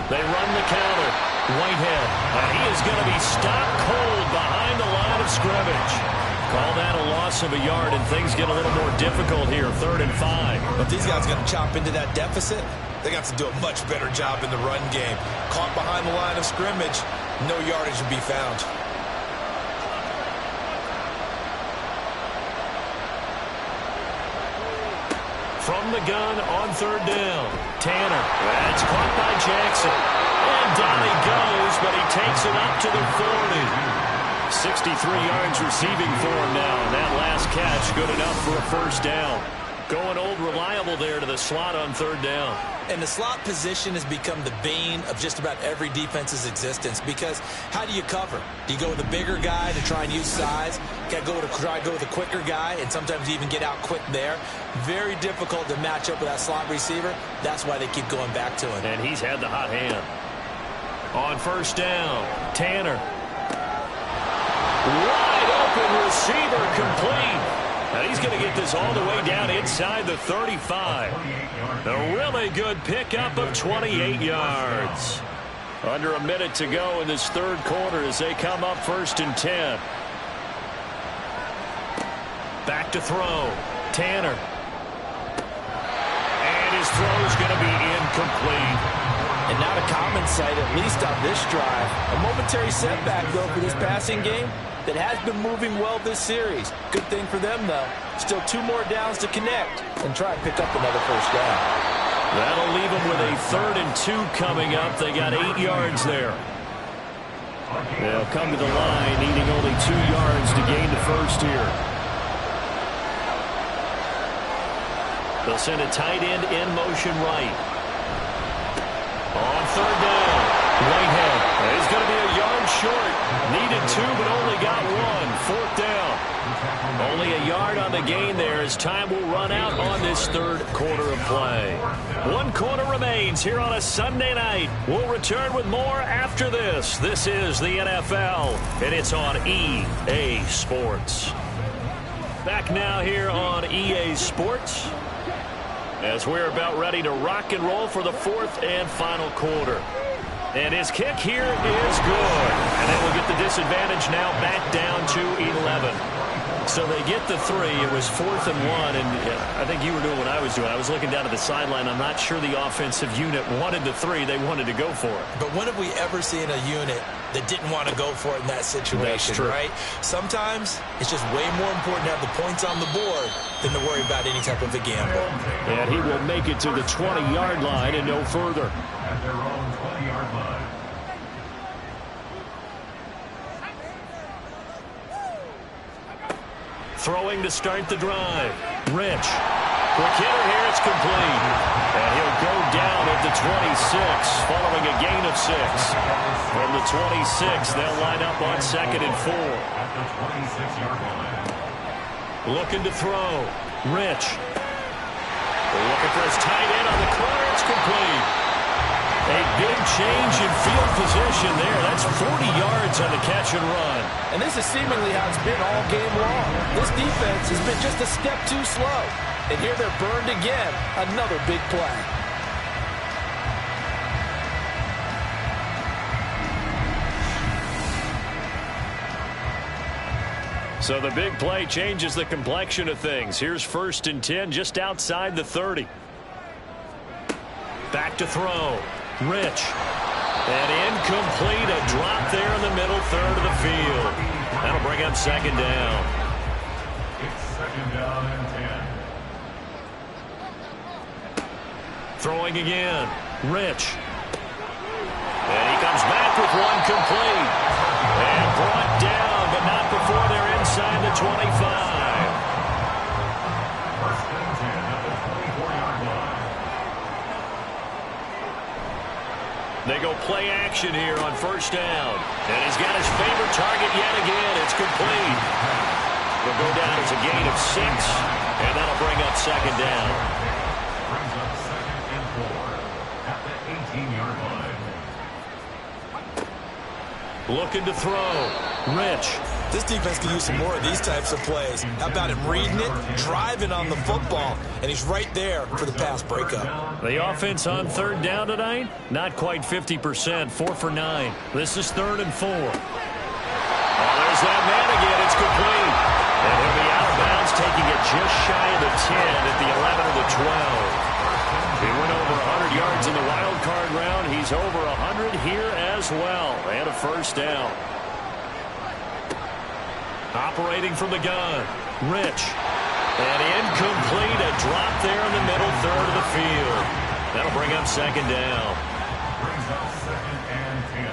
They run the counter. Whitehead. And he is going to be stopped cold behind the line of scrimmage. Call that a loss of a yard, and things get a little more difficult here, 3rd and 5. If these guys are going to chop into that deficit, they got to do a much better job in the run game. Caught behind the line of scrimmage, no yardage to be found. From the gun on 3rd down, Tanner. That's caught by Jackson. And down he goes, but he takes it up to the 40. 63 yards receiving for him now. And that last catch good enough for a first down. Going old reliable there to the slot on third down. And the slot position has become the bane of just about every defense's existence, because how do you cover? Do you go with a bigger guy to try and use size? Got to try to go with a quicker guy, and sometimes you even get out quick there. Very difficult to match up with that slot receiver. That's why they keep going back to him. And he's had the hot hand. On first down, Tanner. Wide open receiver, complete. And he's going to get this all the way down inside the 35. A really good pickup of 28 yards. Under a minute to go in this third quarter as they come up 1st and 10. Back to throw. Tanner. And his throw is going to be incomplete. And not a common sight, at least on this drive. A momentary setback, though, for this passing game that has been moving well this series. Good thing for them, though. Still 2 more downs to connect and try and pick up another first down. That'll leave them with a 3rd and 2 coming up. They got 8 yards there. They'll come to the line, needing only 2 yards to gain the first here. They'll send a tight end in motion right. On third down, Whitehead is going to be a yard short. Needed 2, but only got 1. 4th down. Only a yard on the gain there as time will run out on this third quarter of play. 1 quarter remains here on a Sunday night. We'll return with more after this. This is the NFL, and it's on EA Sports. Back now here on EA Sports, as we're about ready to rock and roll for the 4th and final quarter. And his kick here is good. And they will get the disadvantage now back down to 11. So they get the 3. It was 4th and 1. And I think you were doing what I was doing. I was looking down at the sideline. I'm not sure the offensive unit wanted the 3. They wanted to go for it. But when have we ever seen a unit that didn't want to go for it in that situation, right? Sometimes it's just way more important to have the points on the board than to worry about any type of a gamble. And he will make it to the 20-yard line and no further. At their own 20-yard line. Throwing to start the drive. Rich. Quick hitter here. It's complete. And he'll go down at the 26, following a gain of 6. From the 26, they'll line up on 2nd and 4. At the 26-yard line. Looking to throw. Rich. Looking for his tight end on the corner. It's complete. A big change in field position there. That's 40 yards on the catch and run. And this is seemingly how it's been all game long. This defense has been just a step too slow. And here they're burned again. Another big play. So the big play changes the complexion of things. Here's 1st and 10 just outside the 30. Back to throw. Rich. And incomplete. A drop there in the middle 3rd of the field. That'll bring up 2nd down. It's 2nd down and 10. Throwing again. Rich. And he comes back with one complete. And brought down, but not before they're inside the 25. 1st and 10 at the 24-yard line. They go play action here on 1st down. And he's got his favorite target yet again. It's complete. It'll go down as a gain of 6, and that'll bring up 2nd down. Brings up 2nd and 4 at the 18-yard line. Looking to throw. Rich. This defense can use some more of these types of plays. How about him reading it, driving on the football, and he's right there for the pass breakup. The offense on 3rd down tonight, not quite 50%, 4 for 9. This is 3rd and 4. Oh, there's that man again. It's complete. And he'll be out of bounds, taking it just shy of the 10 at the 11 of the 12. He went over 100 yards in the wild card round. He's over 100 here as well. And a 1st down. Operating from the gun. Rich. And incomplete. A drop there in the middle 3rd of the field. That'll bring up 2nd down. Brings up 2nd and 10.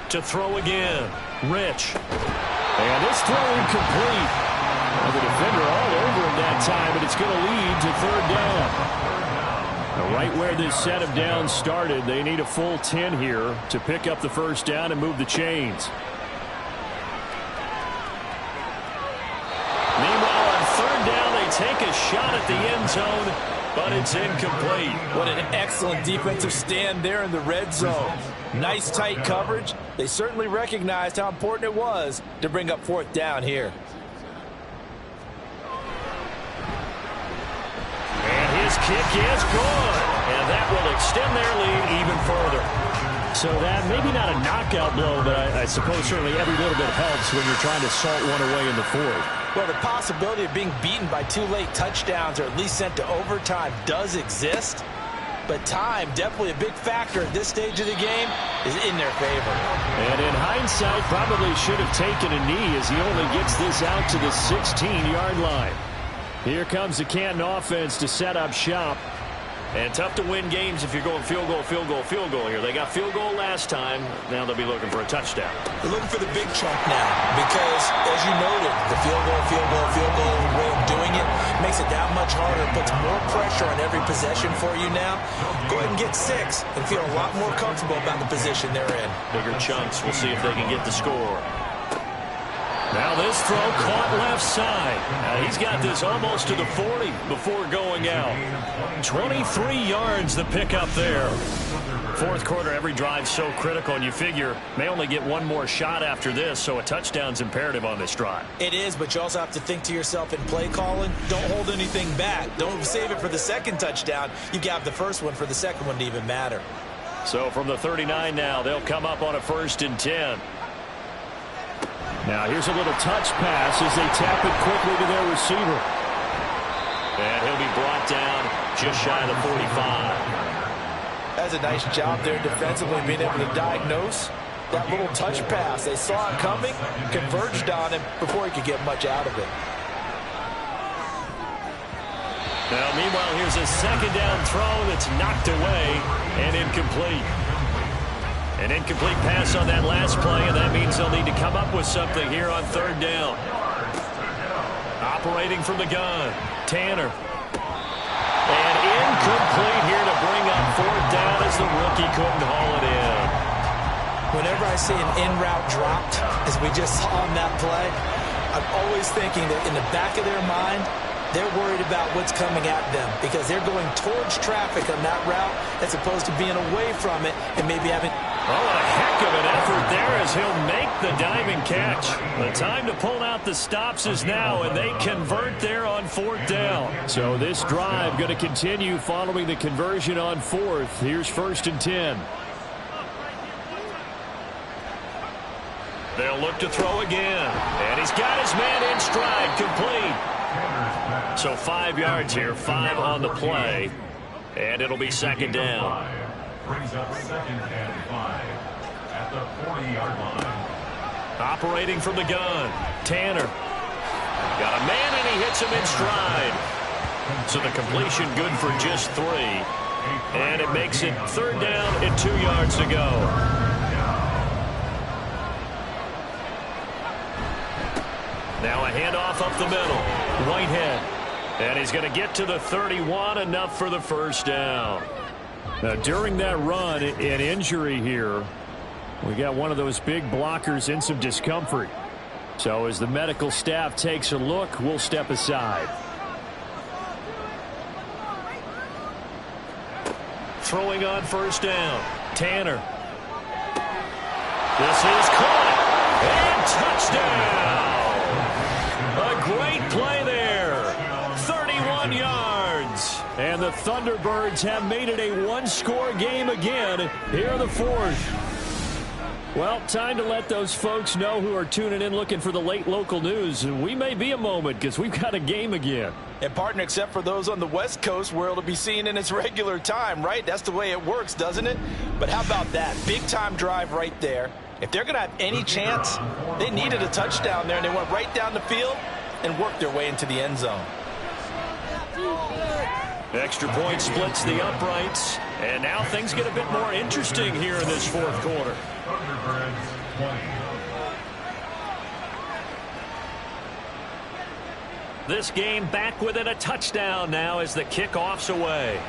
To throw again, Rich. And this throw incomplete. Well, the defender all over him that time, and it's going to lead to 3rd down. Now, right where this set of downs started, they need a full 10 here to pick up the 1st down and move the chains. Meanwhile, on 3rd down, they take a shot at the end zone, but it's incomplete. What an excellent defensive stand there in the red zone. Nice tight coverage. They certainly recognized how important it was to bring up 4th down here. And his kick is good. And that will extend their lead even further. So that maybe not a knockout blow, but I suppose certainly every little bit helps when you're trying to salt one away in the 4th. Well, the possibility of being beaten by 2 late touchdowns or at least sent to overtime does exist. But time, definitely a big factor at this stage of the game, is in their favor. And in hindsight, probably should have taken a knee as he only gets this out to the 16-yard line. Here comes the Canton offense to set up shop. And tough to win games if you're going field goal, field goal, field goal here. They got field goal last time. Now they'll be looking for a touchdown. They're looking for the big chunk now because, as you noted, the field goal way of doing it makes it that much harder. It puts more pressure on every possession for you now. Go ahead and get 6 and feel a lot more comfortable about the position they're in. Bigger chunks. We'll see if they can get the score. Now this throw caught left side. He's got this almost to the 40 before going out. 23 yards the pickup there. 4th quarter, every drive's so critical, and you figure may only get one more shot after this, so a touchdown's imperative on this drive. It is, but you also have to think to yourself in play calling, don't hold anything back. Don't save it for the 2nd touchdown. You got the 1st one for the 2nd one to even matter. So from the 39 now, they'll come up on a 1st and 10. Now here's a little touch pass as they tap it quickly to their receiver. And he'll be brought down just shy of the 45. That's a nice job there defensively, being able to diagnose that little touch pass. They saw it coming, converged on him before he could get much out of it. Now meanwhile, here's a 2nd down throw that's knocked away and incomplete. An incomplete pass on that last play, and that means they'll need to come up with something here on 3rd down. Operating from the gun, Tanner. And incomplete here to bring up 4th down as the rookie couldn't haul it in. Whenever I see an in-route dropped, as we just saw on that play, I'm always thinking that in the back of their mind, they're worried about what's coming at them because they're going towards traffic on that route as opposed to being away from it and maybe having... Oh, a heck of an effort there as he'll make the diving catch. The time to pull out the stops is now, and they convert there on 4th down. So this drive going to continue following the conversion on 4th. Here's 1st and 10. They'll look to throw again. And he's got his man in stride, complete. So 5 yards here, 5 on the play. And it'll be 2nd down. Brings up 2nd and 5 at the 40-yard line. Operating from the gun, Tanner. Got a man, and he hits him in stride. So the completion good for just 3. And it makes it 3rd down and 2 yards to go. Now a handoff up the middle. Whitehead. And he's going to get to the 31, enough for the 1st down. Now, during that run, an injury here, we got one of those big blockers in some discomfort. So as the medical staff takes a look, we'll step aside. Throwing on 1st down, Tanner. This is caught, and touchdown! A great play there, 31 yards. And the Thunderbirds have made it a one-score game again here in the 4th. Well, time to let those folks know who are tuning in looking for the late local news. We may be a moment because we've got a game again. And partner, except for those on the West Coast where it'll be seen in its regular time, right? That's the way it works, doesn't it? But how about that? Big time drive right there. If they're going to have any chance, they needed a touchdown there, and they went right down the field. and work their way into the end zone. Extra point splits the uprights, and now things get a bit more interesting here in this fourth quarter. Tbirds 20. This game back within a touchdown now as the kickoff's away.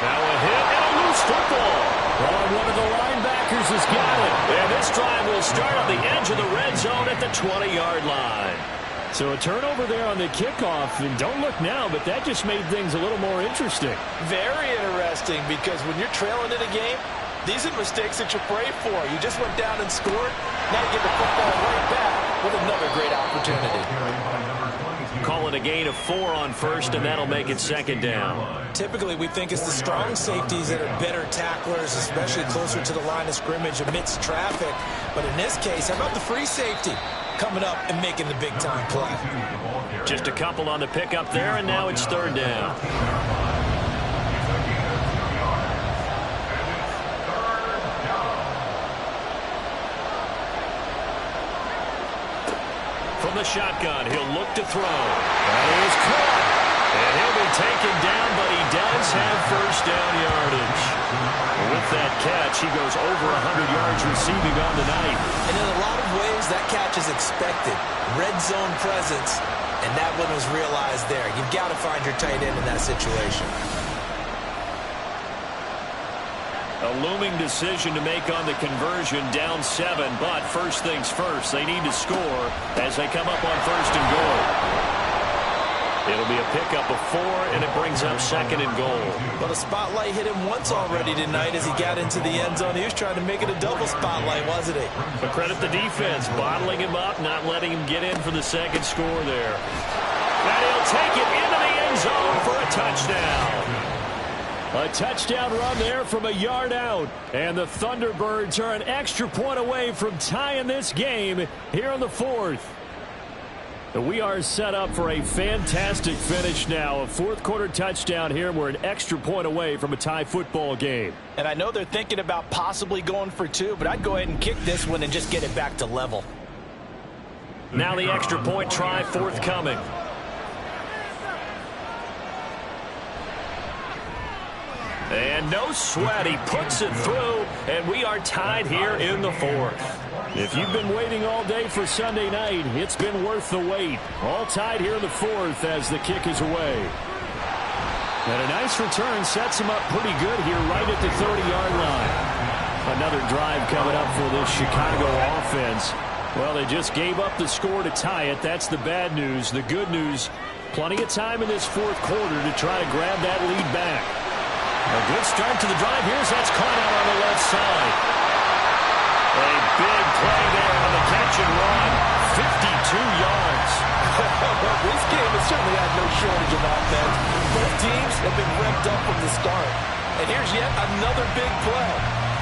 Now a hit and a loose football. Oh, one of the linebackers has got it. And this drive will start on the edge of the red zone at the 20-yard line. So a turnover there on the kickoff, and don't look now, but that just made things a little more interesting. Very interesting, because when you're trailing in a game, these are mistakes that you pray for. You just went down and scored. Now you get the football right back with another great opportunity. Call it a gain of 4 on first, and that'll make it second down. Typically, we think it's the strong safeties that are better tacklers, especially closer to the line of scrimmage amidst traffic. But in this case, how about the free safety coming up and making the big-time play? Just a couple on the pickup there, and now it's third down. From the shotgun, he'll look to throw. That is caught. And he'll be taken down, but he does have first down yardage. With that catch, he goes over 100 yards receiving on the night. And in a lot of ways, that catch is expected. Red zone presence, and that one was realized there. You've got to find your tight end in that situation. A looming decision to make on the conversion, down 7, but first things first, they need to score as they come up on first and goal. It'll be a pickup of 4, and it brings up second and goal. Well, the spotlight hit him once already tonight as he got into the end zone. He was trying to make it a double spotlight, wasn't he? But credit the defense, bottling him up, not letting him get in for the second score there. And he'll take it into the end zone for a touchdown. A touchdown run there from a yard out. And the Thunderbirds are an extra point away from tying this game here in the fourth. We are set up for a fantastic finish now. A fourth quarter touchdown here. We're an extra point away from a tie football game. And I know they're thinking about possibly going for 2, but I'd go ahead and kick this one and just get it back to level. Now the extra point try forthcoming. And no sweat, he puts it through, and we are tied here in the fourth. If you've been waiting all day for Sunday night, it's been worth the wait. All tied here in the fourth as the kick is away. And a nice return sets him up pretty good here right at the 30-yard line. Another drive coming up for this Chicago offense. Well, they just gave up the score to tie it. That's the bad news. The good news, plenty of time in this fourth quarter to try to grab that lead back. A good start to the drive. Here's that's caught out on the left side. A big play there on the catch and run. 52 yards. This game has certainly had no shortage of offense. Both teams have been revved up from the start. And here's yet another big play.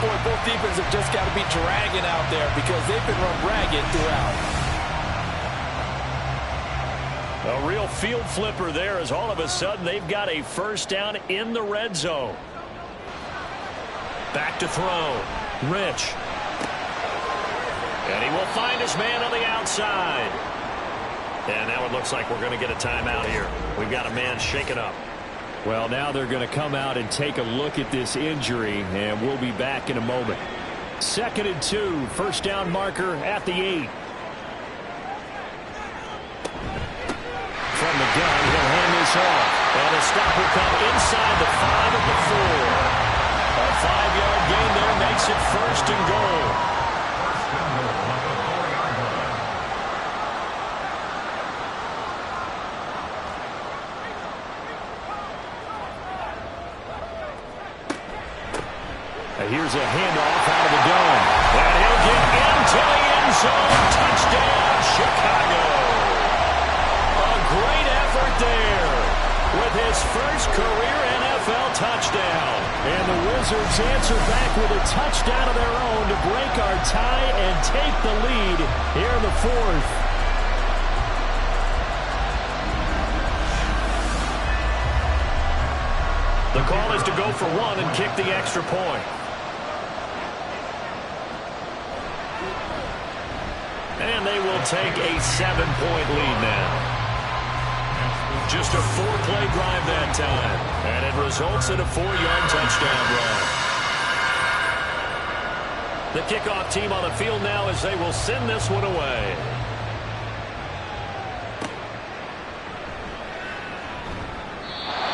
Boy, both defenses have just got to be dragging out there because they've been run ragged throughout. A real field flipper there as all of a sudden they've got a first down in the red zone. Back to throw. Rich. And he will find his man on the outside. And now it looks like we're going to get a timeout here. We've got a man shaken up. Well, now they're going to come out and take a look at this injury, and we'll be back in a moment. 2nd and 2, first down marker at the 8. From the gun, he'll hand this off. And a stop will come inside the 5 at the 4. A 5-yard gain there makes it first and goal. Here's a handoff out of the dome. And he'll get into the end zone. Touchdown, Chicago. A great effort there with his first career NFL touchdown. And the Wizards answer back with a touchdown of their own to break our tie and take the lead here in the fourth. The call is to go for 1 and kick the extra point. they will take a 7-point lead now. Just a 4-play drive that time, and it results in a 4-yard touchdown run. The kickoff team on the field now as they will send this one away.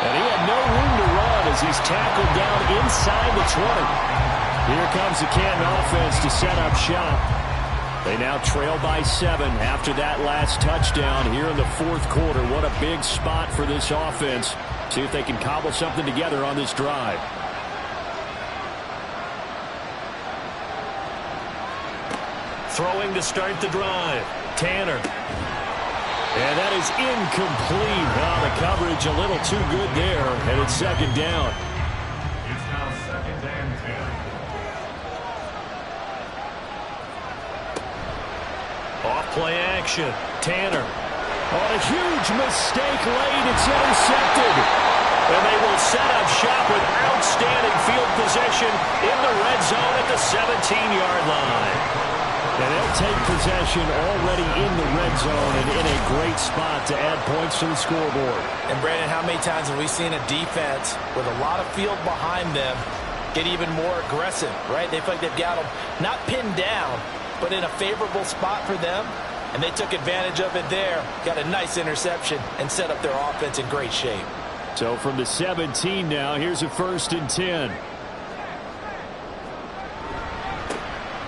And he had no room to run as he's tackled down inside the 20. Here comes the Canton offense to set up shop. They now trail by 7 after that last touchdown here in the fourth quarter. What a big spot for this offense. See if they can cobble something together on this drive. Throwing to start the drive. Tanner. And that is incomplete. Oh, the coverage a little too good there, and it's second down. It's now 2nd and 10. Off play action. Tanner. On a huge mistake late. It's intercepted. And they will set up shop with outstanding field position in the red zone at the 17-yard line. And they'll take possession already in the red zone and in a great spot to add points to the scoreboard. And, Brandon, how many times have we seen a defense with a lot of field behind them get even more aggressive, right? They feel like they've got them not pinned down, but in a favorable spot for them, and they took advantage of it there, got a nice interception, and set up their offense in great shape. So from the 17 now, here's a 1st and 10.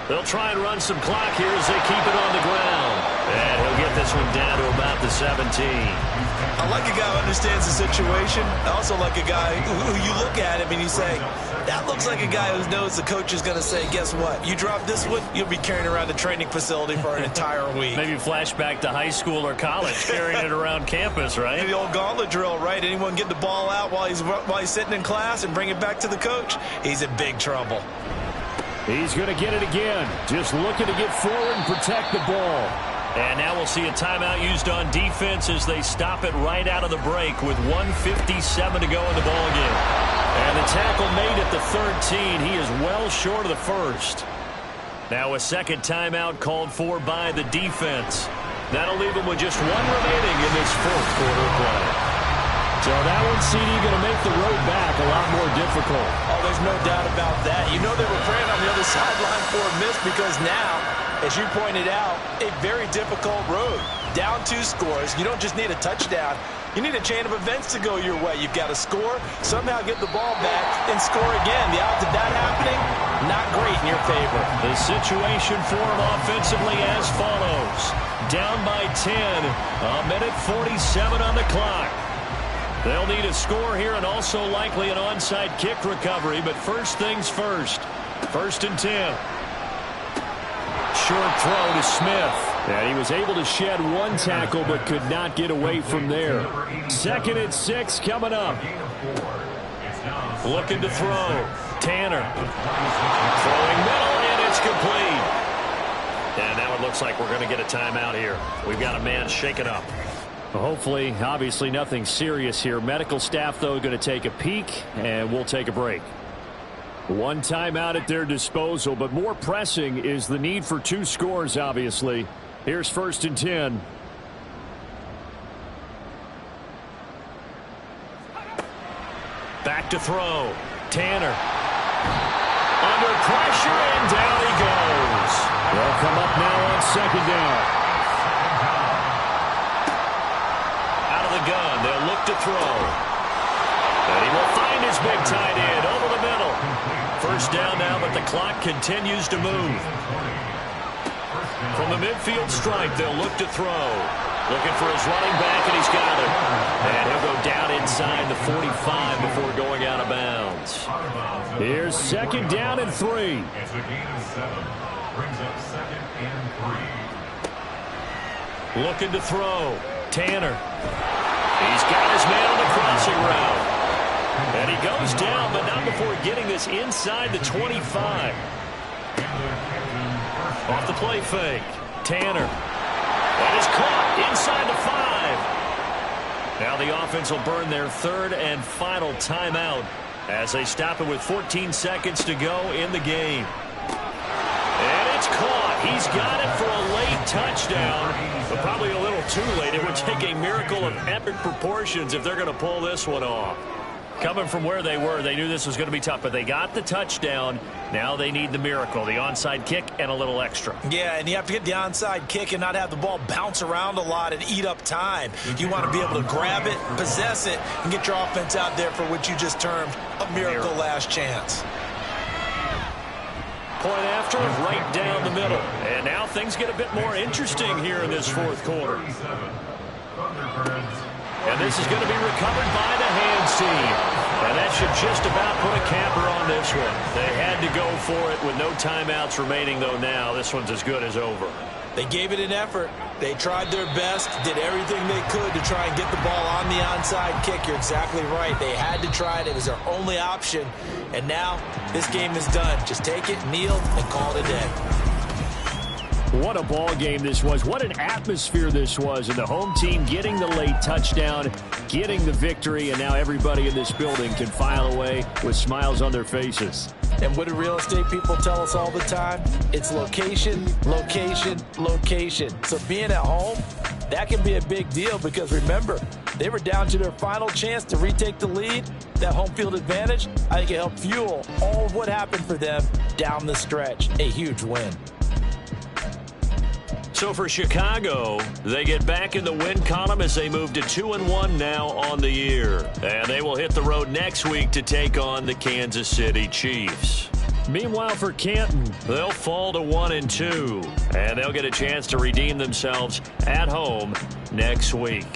They'll try and run some clock here as they keep it on the ground. And he'll get this one down to about the 17. I like a guy who understands the situation. I also like a guy who you look at him and you say, that looks like a guy who knows the coach is going to say, guess what? You drop this one, you'll be carrying around the training facility for an entire week. Maybe flashback to high school or college, carrying it around campus, right? The old gauntlet drill, right? Anyone get the ball out while he's sitting in class and bring it back to the coach? He's in big trouble. He's going to get it again. Just looking to get forward and protect the ball. And now we'll see a timeout used on defense as they stop it right out of the break with 1:57 to go in the ballgame. And the tackle made at the 13. He is well short of the first. Now a second timeout called for by the defense. That'll leave them with just one remaining in this fourth quarter of play. So that one, CD, going to make the road back a lot more difficult. Oh, there's no doubt about that. You know they were praying on the other sideline for a miss because now, as you pointed out, a very difficult road. Down 2 scores. You don't just need a touchdown. You need a chain of events to go your way. You've got to score, somehow get the ball back, and score again. The odds of that happening, not great in your favor. The situation for them offensively as follows. Down by 10, a minute 47 on the clock. They'll need a score here and also likely an onside kick recovery, but first things first. 1st and 10. Short throw to Smith. And he was able to shed one tackle but could not get away from there. 2nd and 6 coming up. Looking to throw. Tanner. Throwing middle, and it's complete. And now it looks like we're going to get a timeout here. We've got a man shaken up. Hopefully, obviously nothing serious here. Medical staff, though, going to take a peek, and we'll take a break. One timeout at their disposal, but more pressing is the need for 2 scores, obviously. Here's 1st and 10. Back to throw. Tanner. Under pressure, and down he goes. They'll come up now on 2nd down. Gun. They'll look to throw. And he will find his big tight end over the middle. 1st down now, but the clock continues to move. From the midfield stripe, they'll look to throw. Looking for his running back, and he's got it. And he'll go down inside the 45 before going out of bounds. Here's 2nd down and 3. It's a gain of 7. Brings up 2nd and 3. Looking to throw. Tanner. He's got his man on the crossing route. And he goes down, but not before getting this inside the 25. Off the play fake. Tanner. That is caught inside the 5. Now the offense will burn their 3rd and final timeout as they stop it with 14 seconds to go in the game. And it's caught. He's got it for a late touchdown, but probably a little too late. It would take a miracle of epic proportions if they're going to pull this one off. Coming from where they were, they knew this was going to be tough, but they got the touchdown. Now they need the miracle, the onside kick and a little extra. Yeah, and you have to get the onside kick and not have the ball bounce around a lot and eat up time. You want to be able to grab it, possess it, and get your offense out there for what you just termed a miracle last chance. Point after, right down the middle. And now things get a bit more interesting here in this fourth quarter. And this is going to be recovered by the hands team. And that should just about put a capper on this one. They had to go for it with no timeouts remaining, though now this one's as good as over. They gave it an effort. They tried their best, did everything they could to try and get the ball on the onside kick. You're exactly right. They had to try it. It was their only option. And now this game is done. Just take it, kneel, and call it a day. What a ball game this was. What an atmosphere this was. And the home team getting the late touchdown, getting the victory, and now everybody in this building can file away with smiles on their faces. And what do real estate people tell us all the time? It's location, location, location. So being at home, that can be a big deal because remember, they were down to their final chance to retake the lead. That home field advantage, I think it helped fuel all of what happened for them down the stretch. A huge win. So for Chicago, they get back in the win column as they move to 2-1 now on the year. And they will hit the road next week to take on the Kansas City Chiefs. Meanwhile, for Canton, they'll fall to 1-2. And they'll get a chance to redeem themselves at home next week.